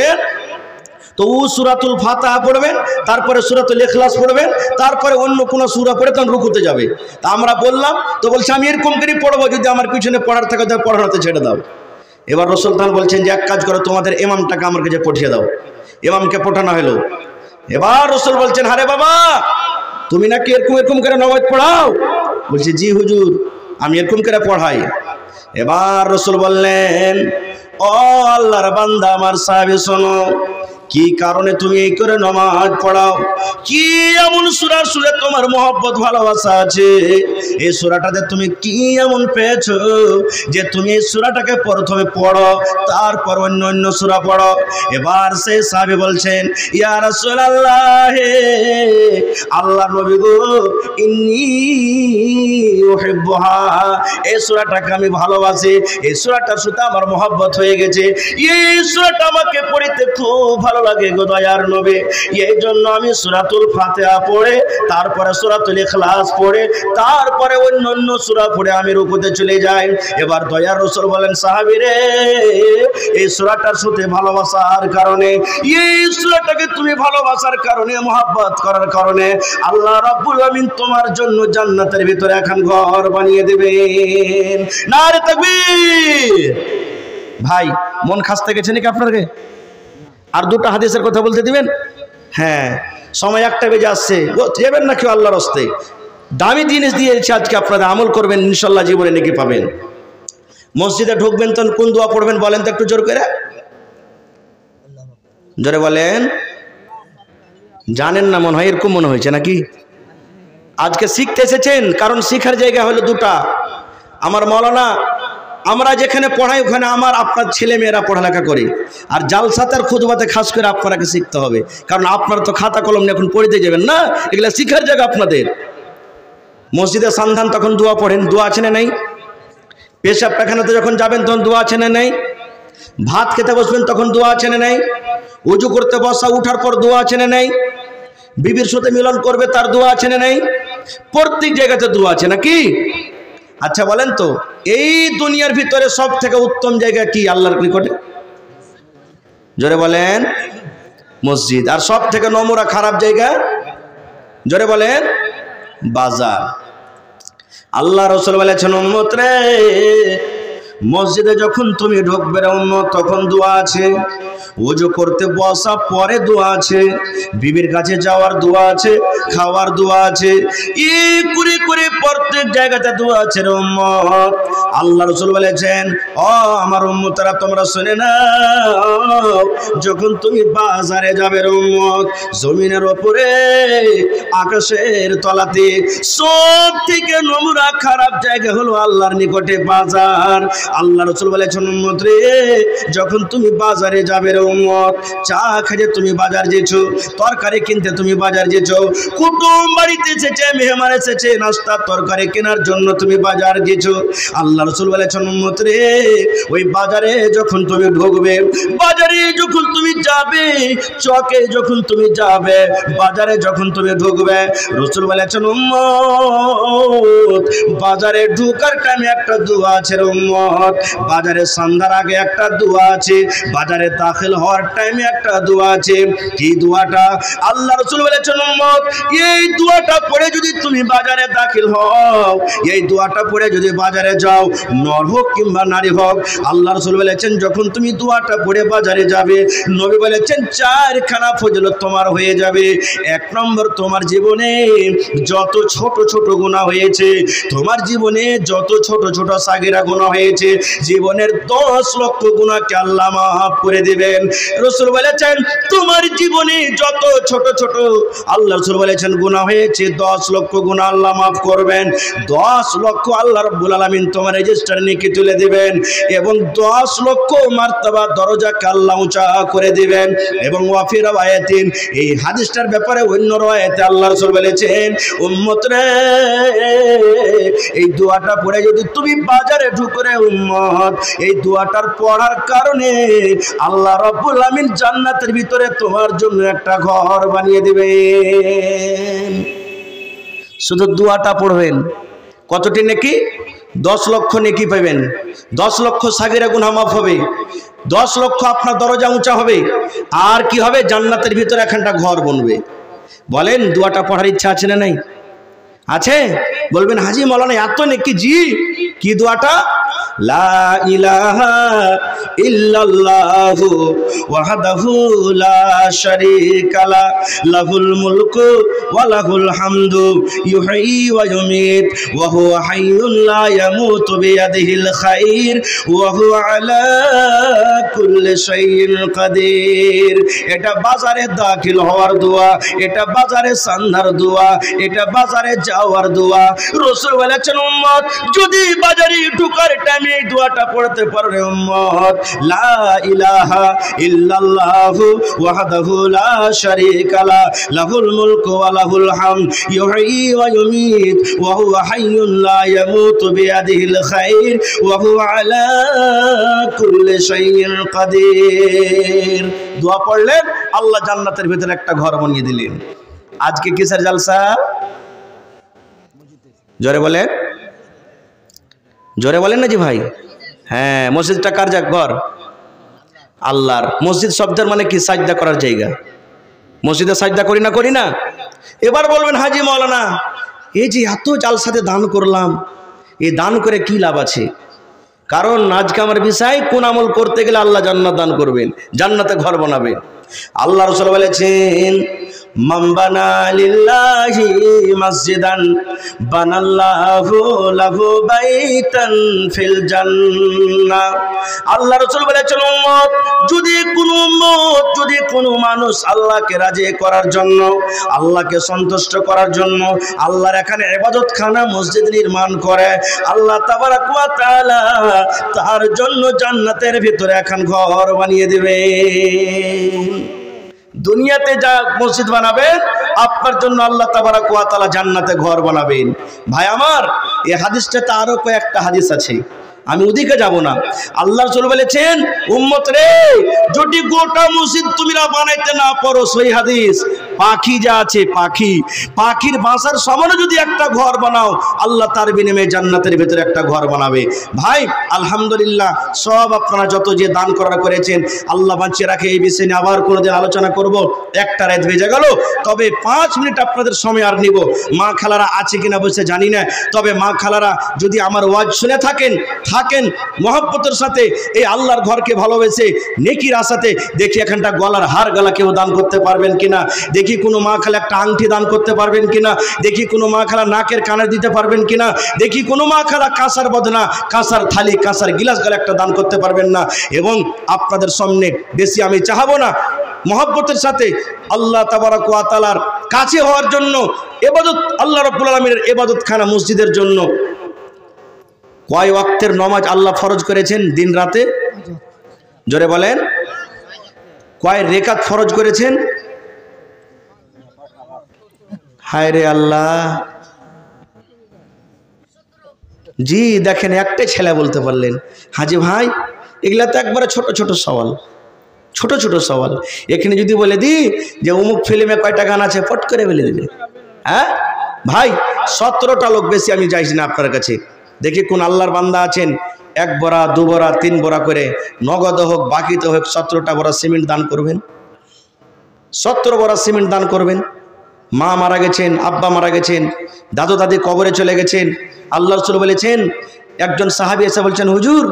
তো ও সূরাতুল ফাতিহা পড়বেন, তারপরে সূরাতুল ইখলাস পড়বেন, তারপরে অন্য কোনো সূরা পড়ে তখন রুকুতে যাবে। তা আমরা বললাম, তো বলছে আমি এরকম করে পড়বো, যদি আমার পিছনে পড়ার থাকে তাহলে পড়াতে ছেড়ে দাও। এবার রাসূল তাআলা বলছেন যে এক কাজ করো, তোমাদের ইমামটাকে আমার কাছে পাঠিয়ে দাও। ইমামকে পাঠানো হলো। এবার রাসূল বলছেন আরে বাবা তুমি নাকি এরকম করে নামাজ পড়াও? বলছে জি হুজুর আমি এরকম করে পড়াই। এবার রাসূল বললেন ও আল্লাহর বান্দা আমার সাহাবী শোনো, কি কারণে তুমি এই করে নামাজ পড়াও? কি এমন সূরা সুরে তোমার মহব্বত ভালোবাসা আছে? এই সূরাটাতে তুমি কি এমন পেয়েছো যে তুমি এই সূরাটাকে প্রথমে পড়ো, তারপর অন্য অন্য সূরা পড়ো? এবার সেই সাহাবী বলছেন, ইয়া রাসূলুল্লাহ, আল্লাহর নবী গো, ইন্নী উহিব্বুহা, এই সূরাটাকে আমি ভালোবাসি, এই সূরাটার সাথে আমার মহব্বত হয়ে গেছে, এই সূরাটা আমাকে পড়তে খুব ভালো লাগে গো দয়ার নবী। এই জন্য আমি সূরাতুল ফাতিহা পড়ে, তারপরে সূরাতুল ইখলাস পড়ে, তারপরে অন্য অন্য সূরা পড়ে আমি রুকুতে চলে যাই। এবার দয়ার রাসূল বলেন, সাহাবী রে, এই সূরাটার সাথে ভালোবাসার কারণে, এই সূরাটাকে তুমি ভালোবাসার কারণে, মহব্বত করার কারণে আল্লাহ রাব্বুল আমিন তোমার জন্য জান্নাতের ভিতরে এখন ঘর বানিয়ে দেবেন। নারে তাকবীর। ভাই মন খাসতে গেছে নাকি আপনাকে? আর দুটো হাদিসের কথা বলতে দিবেন? হ্যাঁ, সময় একটা বেজে আসছে, যাবেন না কেউ আল্লাহর রাস্তায়। দামি জিনিস দিয়েছি আজকে, আপনারা আমল করবেন, ইনশাল্লাহ জীবনে নেকি পাবেন। মসজিদে ঢুকবেন তখন কোন দোয়া পড়বেন বলেন তো একটু জোর করে, জোরে বলেন। জানেন না মনে হয়, এরকম মনে হয়েছে নাকি? আজকে শিখতে এসেছেন, কারণ শিখার জায়গা হলো দুটা। আমার মাওলানা, আমরা যেখানে পড়াই ওখানে আমার আপনার ছেলে মেয়েরা পড়ালেখা করে, আর জালসাতের খুতবাতে খাস করে আপনারাকে শিখতে হবে, কারণ আপনারা তো খাতা কলম নিয়ে এখন পড়িতে যাবেন না, এগুলা শিখার জায়গা আপনাদের। মসজিদে সন্ধান তখন দোয়া পড়েন, দোয়া আছে না নাই? পেশাব পায়খানাতে যখন যাবেন তখন দোয়া আছে না নাই? ভাত খেতে বসবেন তখন দোয়া আছে না নাই? উজু করতে বসা উঠার পর দোয়া আছে না নাই? বিবির সাথে মিলন করবে তার দোয়া আছে না নাই? প্রত্যেক জায়গাতে দোয়া আছে নাকি? আচ্ছা বলেন তো, এই দুনিয়ার ভিতরে সব থেকে উত্তম জায়গা কি আল্লাহর নিকটে? জোরে বলেন। মসজিদ। আর সব থেকে নোংরা খারাপ জায়গা? জোরে বলেন। বাজার। আল্লাহ রাসূল বলেছেন, উম্মত রে, মসজিদে যখন তুমি ঢুকবে রে উম্মত, তখন দোয়া আছে। ওযু করতে বসা পরে দোয়া আছে, বিবির কাছে যাওয়ার দোয়া আছে, খাওয়ার দোয়া আছে, এই করে করে প্রত্যেক জায়গাতে দোয়া আছে রে উম্মত। আল্লাহ রাসূল বলেছেন, ও আমার উম্মতরা, তোমরা শুনে নাও, যখন তুমি বাজারে যাবে রে উম্মত, জমিনের উপরে আকাশের তলাতে সব থেকে নোংরা খারাপ জায়গা হলো আল্লাহর নিকটে বাজার। আল্লাহ রাসূল বলেছেন, উম্মত রে, যখন তুমি বাজারে যাবে রে উম্মত, চা খেতে তুমি বাজার যেছো, তরকারি কিনতে তুমি বাজার যেছো, কুটুম বাড়িতে এসেছে, মেহমান এসেছে, নাস্তা তরকারি কেনার জন্য তুমি বাজার যেছো। আল্লাহ রাসূল বলেছেন, উম্মত রে, ওই বাজারে যখন তুমি ঢুকবে, বাজারে যখন তুমি যাবে, চকে যখন তুমি যাবে, বাজারে যখন তুমি ঢুকবে, রাসূল বলেছেন, উম্মত, বাজারে ঢোকার টাইমে একটা দোয়া আছে রে উম্মত, বাজারে সন্ধ্যার আগে একটা দোয়া আছে, বাজারে দাখিল হওয়ার টাইমে একটা দোয়া আছে। কি দোয়াটা? আল্লাহ রাসূল বলেছেন, উম্মত, এই দোয়াটা পড়ে যদি তুমি বাজারে দাখিল হও, এই দোয়াটা পড়ে যদি বাজারে যাও, নর হোক কিংবা নারী হোক, আল্লাহ রাসূল বলেছেন, যখন তুমি দোয়াটা পড়ে বাজারে যাবে, নবী বলেছেন, চারখানা ফজিলত তোমার হয়ে যাবে। এক নম্বর, তোমার জীবনে যত ছোট ছোট গুনাহ হয়েছে, তোমার জীবনে যত ছোট ছোট সাগীরা গুনাহ হয়েছে, জীবনের 10 লক্ষ গুনাহকে আল্লাহ মাফ করে দিবেন। রাসূল বলেছেন, তোমার জীবনে যত ছোট ছোট, আল্লাহ রাসূল বলেছেন, গুনাহ হয়েছে, 10 লক্ষ গুনাহ আল্লাহ মাফ করবেন। 10 লক্ষ আল্লাহ রাব্বুল আলামিন তোমার রেজিস্টারে নেকি তুলে দিবেন, এবং 10 লক্ষ মার্তবা দরজাকে আল্লাহ উঁচা করে দিবেন। এবং ওয়াফি রাওয়ায়াতিন, এই হাদিসটার ব্যাপারে অন্য রাওয়ায়াতে আল্লাহ রাসূল বলেছেন, উম্মত রে, এই দোয়াটা পড়ে যদি তুমি বাজারে ঢুকো রে উম্মত, এই দোয়াটার পড়ার কারণে আল্লাহ রাব্বুল আমিন জান্নাতের ভিতরে তোমার জন্য একটা ঘর বানিয়ে দিবেন। শুধু দোয়াটা পড়বেন, কতটি নেকি? 10 লক্ষ নেকি পাবেন, 10 লক্ষ সাগীরা গুনাহ মাফ হবে, 10 লক্ষ আপনার দরজা উঁচা হবে, আর কি হবে? জান্নাতের ভিতরে একটা ঘর বনবে। বলেন, দোয়াটা পড়ার ইচ্ছা আছে না নাই? আছে? বলবেন, হাজি মাওলানা এত নেকি? জি। কি দোয়াটা? লা ইলাহা ইল্লাল্লাহু ওয়াহদাহু লা শারীকা লা লাহুল মুলকু ওয়া লাহুল হামদু ইউহয়ী ওয়া ইউমীত ওয়া হুয়া হাইয়্যুন লা ইয়ামুতু বিয়াদিহিল খায়র ওয়া হুয়া আলা কুল্লি শাইইন কাদির। এটা বাজারে দাখিল হওয়ার দোয়া, এটা বাজারে সান্ধার দোয়া, এটা বাজারে যাওয়ার দোয়া। রাসূল বলেছেন উম্মত যদি বাজারে ঢোকার টাইমে এই দোয়াটা পড়তে পারো রে উম্মত, লা ইলাহা ইল্লাল্লাহু ওয়াহদাহু লা শারীকা লা লাহুল মুলকু ওয়া লাহুল হামদ ইউহয়ী ওয়া ইউমীত ওয়া হুয়া হাইয়্যুন লা ইয়ামুতু বিয়াদিহিল খায়র ওয়া হুয়া আলা কুল্লি শাইইন কাদির। দোয়া পড়লেন, আল্লাহ জান্নাতের ভিতরে একটা ঘর বানিয়ে দিলেন। আজকে কিসের জালসা? জোরে বলেন, জোরে বলেন না জি ভাই। হ্যাঁ, মসজিদটা কার ঘর? আল্লাহর। মসজিদ শব্দের মানে কি? সাজদা করার জায়গা। মসজিদে সাজদা করি না, করি না? এবার বলবেন হাজি মাওলানা এই যে এত জালসাতে দান করলাম, এই দান করে কি লাভ আছে? কারণ আজকে আমার বিষয় কোন আমল করতে গেলে আল্লাহ জান্নাত দান করবেন, জান্নাতে ঘর বানাবেন। আল্লাহ রাসূল বলেছেন মান বানা লিল্লাহি মসজিদান বানাল্লাহু লাহু বাইতান ফিল জান্নাহ। আল্লাহ রাসূল বলেছেন উম্মত যদি কোনো মানুষ আল্লাহকে রাজি করার জন্য, আল্লাহকে সন্তুষ্ট করার জন্য আল্লাহর এখানে ইবাদতখানা মসজিদ নির্মাণ করে, আল্লাহ তাবারাক ওয়া তাআলা তার জন্য জান্নাতের ভিতরে এখন ঘর বানিয়ে দিবে। দুনিয়াতে যা মসজিদ বানাবেন আপনার জন্য আল্লাহ তাবারাক ওয়া তাআলা জান্নাতে ঘর বানাবেন। ভাই আমার, এই হাদিসটাতে আরো কয়েকটা হাদিস আছে, আমি ওদিকে যাব না। আল্লাহ রাসূল বলেছেন উম্মত রে যদি গোটা মসজিদ তোমরা বানাইতে না পারো, সহিহ হাদিস, পাখি যা আছে পাখির বাসার সমানে যদি একটা ঘর বানাও আল্লাহ তার বিনিময়ে জান্নাতের ভিতরে একটা ঘর বানাবে। ভাই আলহামদুলিল্লাহ, সব আপনারা যত যে দান করেছেন আল্লাহ বাঁচিয়ে রাখে। এই বিষয়ে নিয়ে আবার কোনোদিন আলোচনা করব। একটা রাত বেজে গেল, তবে 5 মিনিট আপনাদের সময় আর নিব। মা খালারা আছে কিনা বসে জানি না, তবে মা খালারা যদি আমার ওয়াজ শুনে থাকেন মহব্বতের সাথে এই আল্লাহর ঘরকে ভালোবেসে নেকির আশাতে, দেখি এখানটা গলার হার গলা কেউ দান করতে পারবেন কিনা, দেখি কোনো মা খালা একটা আংটি দান করতে পারবেন কিনা, দেখি কোনো মা খালা নাকের কানে দিতে পারবেন কিনা, দেখি কোনো মা খালা কাঁসার বদনা, কাঁসার থালি, কাঁসার গিলাস গলা একটা দান করতে পারবেন না। এবং আপনাদের সামনে বেশি আমি চাহাবো না, মহব্বতের সাথে আল্লাহ তাবারাক ওয়া তাআলার কাছে হওয়ার জন্য ইবাদত, আল্লাহ রাব্বুল আলামিনের ইবাদতখানা মসজিদের জন্য কয় ওয়াক্তের নামাজ আল্লাহ ফরজ করেছেন দিন রাতে? জোরে বলেন। কয় রাকাত ফরজ করেছেন? হায় রে আল্লাহ, জি দেখেন একটাই ছেলে বলতে পারলেন। হাজি ভাই এগুলা তো একবারে ছোট ছোট সওয়াল, ছোট ছোট সওয়াল। এখানে যদি বলে দি যে অমুক ফিল্মে কয়টা গান আছে, পট করে বলে দেবে। হ্যাঁ ভাই, 17টা লোক, বেশি আমি যাইছি না আপনার কাছে। দেখি কোন আল্লাহর বান্দা আছেন 1 বড়া 2 বড়া 3 বড়া করে নগদ হোক বাকিতে হোক 17টা বড়া সিমেন্ট দান করবেন, 17 বড়া সিমেন্ট দান করবেন। মা মারা গেছেন, আব্বা মারা গেছেন, দাদু দাদি কবরে চলে গেছেন। আল্লাহ রাসূল বলেছেন, একজন সাহাবী এসে বলছেন হুজুর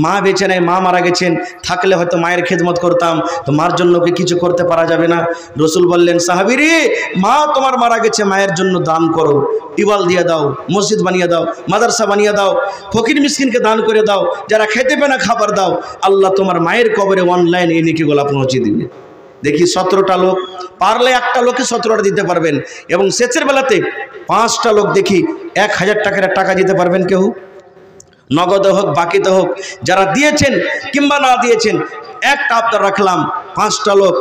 মা বেঁচে নাই, মা মারা গেছেন, থাকলে হয়তো মায়ের খেদমত করতাম, তো মার জন্য কি কিছু করতে পারা যাবে না? রাসূল বললেন সাহাবী রে, মা তোমার মারা গেছে, মায়ের জন্য দান করো, টিউবওয়েল দিয়ে দাও, মসজিদ বানিয়ে দাও, মাদ্রাসা বানিয়ে দাও, ফকির মিসকিনকে দান করে দাও, যারা খেতে পায় না খাবার দাও। আল্লাহ তোমার মায়ের কবরে অনলাইন এই নেকিগুলো পৌঁছে দিবে। দেখি 17টা লোক, পারলে একটা লোকে 17টা দিতে পারবেন। এবং শেষের বেলাতে 5টা লোক দেখি 1000 টাকার টাকা দিতে পারবেন কেউ? নগদ হোক বাকিতে হোক, যারা দিয়েছেন কিংবা না দিয়েছেন, একটা আপনার রাখলাম 5টা লোক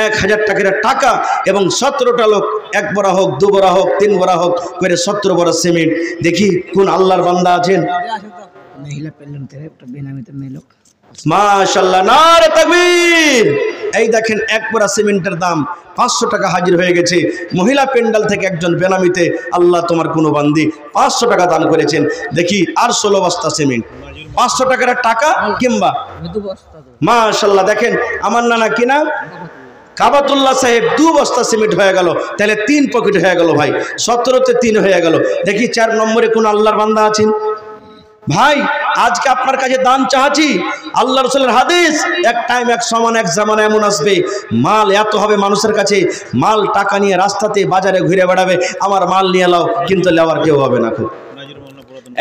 1000 টাকার টাকা, এবং 17টা লোক 1 বড়া হোক 2 বড়া হোক 3 বড়া হোক করে 17 বড়া সিমেন্ট। দেখি কোন আল্লাহর বান্দা আছেন। মাশাআল্লাহ, নারে তাকবীর। এই দেখেন 1 বড়া সিমেন্টের দাম 500 টাকা হাজির হয়ে গেছে। মহিলা পেন্ডাল থেকে একজন বেনামিতে আল্লাহ তোমার কোনো বান্দি 500 টাকা দান করেছেন। দেখি আর 16 বস্তা সিমেন্ট, 500 টাকার টাকা কিংবা মাশাআল্লাহ। দেখেন আমার নানা কিনা কাবাতুল্লাহ সাহেব 2 বস্তা সিমেন্ট হয়ে গেল, তাহলে 3 পকেট হয়ে গেল ভাই, 17তে 3 হয়ে গেল। দেখি 4 নম্বরে কোন আল্লাহর বান্দা আছেন? ভাই আজকে আপনার কাছে দান চাচ্ছি, আল্লাহ রাসূলের হাদিস, এক টাইম এক সমান এক জামানা এমন আসবে, মাল এত হবে মানুষের কাছে, মাল টাকা নিয়ে রাস্তাতে বাজারে ঘুরে বেড়াবে, আমার মাল নিয়ে লাও, কিন্তু লেওয়ার কেউ হবে না। খুব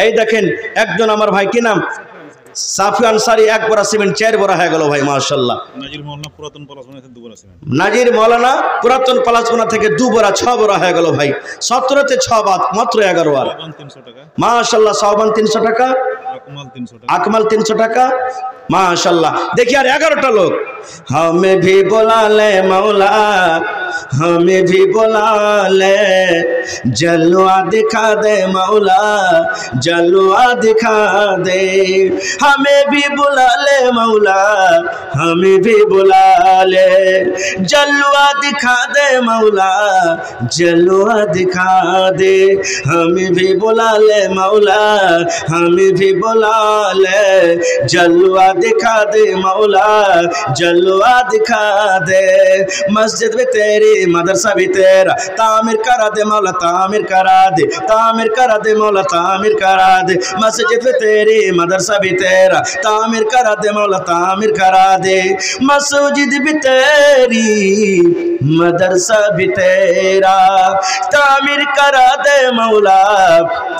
এই দেখেন একজন আমার ভাই, কি নাম, সাফি আনসারি, এক বড়া সিমেন্ট 4 বড়া হয়ে গেল ভাই, মাশাআল্লাহ। নাজির মৌলানা পুরাতন পলাশবনা থেকে 2 বড়া 6 বড়া হয়ে গেল ভাই। 17তে 6 বাদ মাত্র 11 আর মাশাআল্লাহ। সাবান 300 টাকা, আকমাল 300 টাকা, माशाल्लाह। देखिए यार 11टा लोग, हमें भी बुला ले मौला, हमें भी बुला ले, जलवा दिखा दे मौला, जलवा दिखा दे, हमें भी बुला ले मौला, हमें भी बुला ले, जलवा दिखा दे मौला, जलवा दिखा दे, हमें भी बुला ले मौला, हमें भी बुला ले, जलवा दिखा दे मौला, जलवा दिखा दे, मस्जिद भी तेरी मदरसा भी तेरा, तामीर करा दे मौला, तामीर करा दे, तामीर करा दे मौला, तामीर करा दे, मस्जिद भी तेरी मदरसा भी तेरा, तामीर करा दे मौला, तामीर करा दे, मस्जिद भी तेरी मदरसा भी तेरा, तामीर करा दे मौला,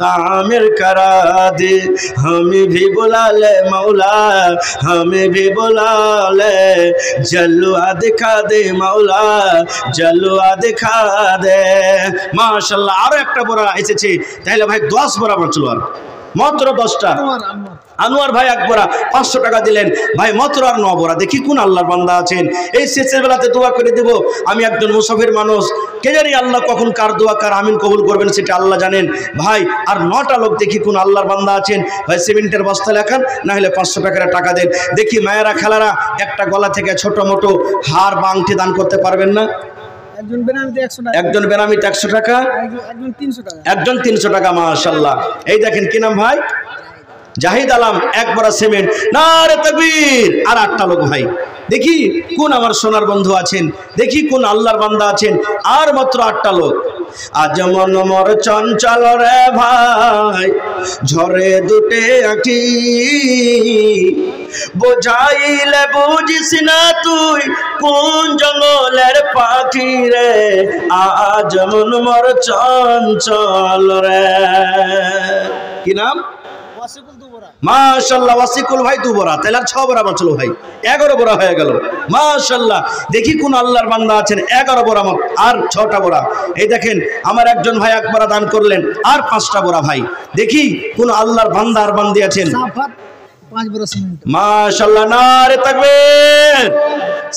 तामीर करा दे, हमें भी बुला ले मौला, हमें भी बुला ले, जलवा दिखा दे मौला, जलवा दिखा दे। माशाल्लाह আরো একটা বড়া এসেছে, তাহলে ভাই 10 বড়া বাঁচলো, আর মাত্র 10টা। আনোয়ার ভাই 1 বড়া 500 টাকা দিলেন ভাই, মাত্র আর 9 বড়া। দেখি কোন আল্লাহর বান্দা আছেন, এই শেষের বেলাতে দোয়া করে দেব। আমি একজন মুসাফির মানুষ, কে জানি আল্লাহ কখন কার দোয়া কার আমিন কবুল করবেন সেটা আল্লাহ জানেন। ভাই আর 9টা লোক, দেখি কোন আল্লাহর বান্দা আছেন, ভাই সিমেন্টের বস্তা লেখান, না হলে 500 টাকার টাকা দেন। দেখি মায়েরা খালারা একটা গলা থেকে ছোট মোটো হার বা আংটি দান করতে পারবেন না? একজন বেনামিতে 100 টাকা, একজন 300 টাকা। মাশাআল্লাহ। এই দেখেন কি নাম ভাই, জাহিদ আলম, 1 বড়া সিমেন্ট, নারে তাকবীর। আর 8টা লোক ভাই, দেখি কোন আমার সোনার বন্ধু আছেন, দেখি কোন আল্লাহর বান্দা আছেন, আর মাত্র 8টা লোক। আজ মন মোর চঞ্চল রে ভাই, ঝরে দুটে আঁখি, বোঝাইলে বুঝিস না তুই কোন জঙ্গলের পাখি রে, আজ মন মোর চঞ্চল রে। কি নাম? মাশাআল্লাহ, ওয়াসিকুল ভাই 2 বড়া, তাহলে আর 6 বড়া বাঁচলো ভাই, 11 বড়া হয়ে গেল। মাশাআল্লাহ। দেখি কোন আল্লাহর বান্দা আছেন, 11 বড়া আর 6টা বড়া। এই দেখেন আমার একজন ভাই 1 বড়া দান করলেন, আর 5টা বড়া ভাই। দেখি কোন আল্লাহর বান্দা আর বান্দি আছেন। মাশাআল্লাহ, নারে তাকবীর।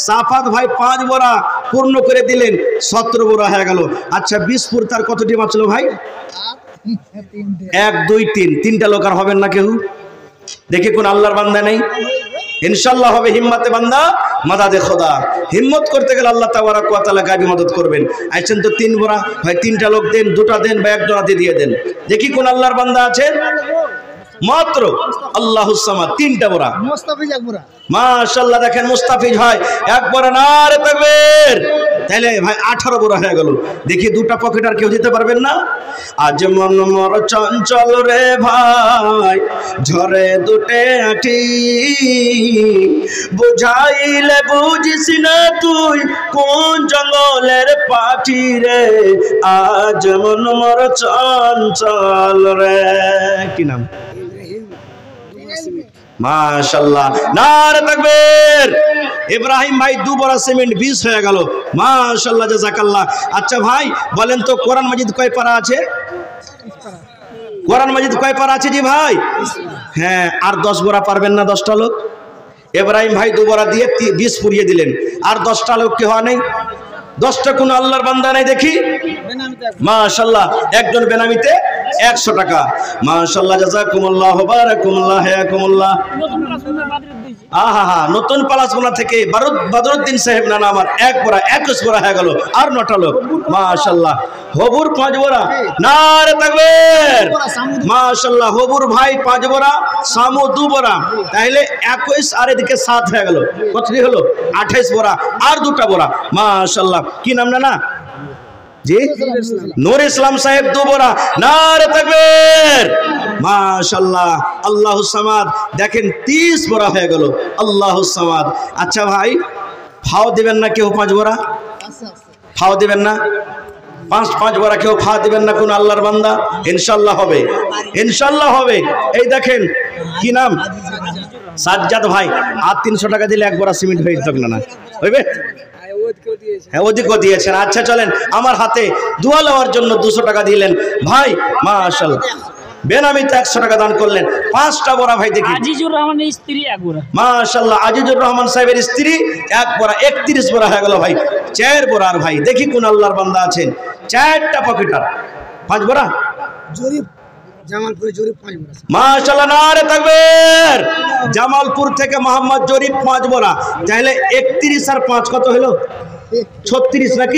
সাফাত ভাই 5 বড়া পূর্ণ করে দিলেন, 17 বড়া হয়ে গেল। আচ্ছা 20 ফুট তার কতটি বাঁচলো ভাই? 1 2 3, 3টা লোক আর হবেন না কেউ? দেখি কোন আল্লাহর বান্দা নেই? ইনশাআল্লাহ হবে। হিম্মতে বান্দা মাদাদে খোদা। হিম্মত করতে গেলে আল্লাহ তাবারাক ওয়া তাআলা গায়বী মদদ করবেন। আইছেন তো 3 বড়া ভাই, 3টা লোক দেন, 2টা দেন বা 1 ডোনাতে দিয়ে দেন। দেখি কোন আল্লাহর বান্দা আছেন, মাত্র আল্লাহুস সামাদ, 3টা বড়া। মুস্তাফিজ 1 বড়া। মাশাআল্লাহ। দেখেন মুস্তাফিজ ভাই 1 বড়া, নারে তাকবীর। তাহলে ভাই 18 বড়া হয়ে গেল। দেখি 2টা পকেট আর কেউ দিতে পারবেন না? আজ মন মোর চঞ্চল রে ভাই, ঝরে দুটে আঁখি, বুঝাইলে বুঝিস না তুই কোন জঙ্গলের পাখি রে, আজ মন মোর চঞ্চল রে। কি নাম? মাশাআল্লাহ, নারে তাকবীর। ইব্রাহিম ভাই 2 বড়া সিমেন্ট, 20 হয়ে গেল। মাশাআল্লাহ, জাযাকাল্লাহ। আচ্ছা ভাই বলেন তো কোরআন মাজিদ কয় পারা আছে? কোরআন মাজিদ কয় পারা আছে জি ভাই? হ্যাঁ, আর 10 বড়া পারবেন না 10টা লোক? ইব্রাহিম ভাই 2 বড়া দিয়ে 20 পুরিয়ে দিলেন, আর 10টা লোক কি হয় নাই? 10টা কোন আল্লাহর বান্দা নাই? দেখি। মাশাআল্লাহ, একজন বেনামিতে 100 টাকা। মাশাআল্লাহ, জাযাকুমুল্লাহ, বারাকাকুমুল্লাহ, হায়াকুমুল্লাহ। আহা, নতুন পালাসবোনা থেকে বদরুদ্দিন সাহেব নানা আমার 1 বড়া 21 বড়া হয়ে গেল, আর 9টা লোক। মাশাআল্লাহ। হবুর 5 বড়া, নারে তাকবীর। মাশাআল্লাহ। হবুর ভাই 5 বড়া, সামু 2 বড়া, তাহলে 21 আর এদিকে 7 হয়ে গেল। কতটি হলো? 28 বড়া আর 2টা বড়া। মাশাআল্লাহ। কি নাম না? জি নূর ইসলাম সাহেব 2 বোরা। নারে তাকবীর, মাশাআল্লাহ। আল্লাহু সামাদ, দেখেন 30 বোরা হয়ে গেল। আল্লাহু সামাদ। আচ্ছা ভাই, ফাও দিবেন না কেউ 5 বোরা? ফাও দিবেন না? 5 বোরা কেউ ফা দিবেন না কোন আল্লাহর বান্দা? ইনশাআল্লাহ হবে, ইনশাআল্লাহ হবে। এই দেখেন কি নাম? সাজ্জাদ ভাই। আর 300 টাকা দিলে 1 বোরা সিমেন্ট হয়ে যেত না? হইবে? হ্যাঁ, ওদিকও দিয়েছেন। আচ্ছা চলেন, আমার হাতে দোয়া লওয়ার জন্য 200 টাকা দিলেন ভাই, মাশাআল্লাহ। বেনামিতে 100 টাকা দান করলেন। 5টা বোরা ভাই দেখি। আজিজুর রহমানের স্ত্রী 1 বোরা। মাশাআল্লাহ, আজিজুর রহমান সাহেবের স্ত্রী 1 বোরা। 31 বোরা হয়ে গেল ভাই। 4 বোরার ভাই দেখি কোন আল্লাহর বান্দা আছেন। 4টা পকেটার 5 বোরা। জরিপ জামালপুরে জরিপ 5 বোরা। মাশাআল্লাহ, নারে তাকবীর। জামালপুর থেকে মোহাম্মদ জরিপ 5 বোরা। তাহলে 31 আর 5 কত হলো? 36 নাকি?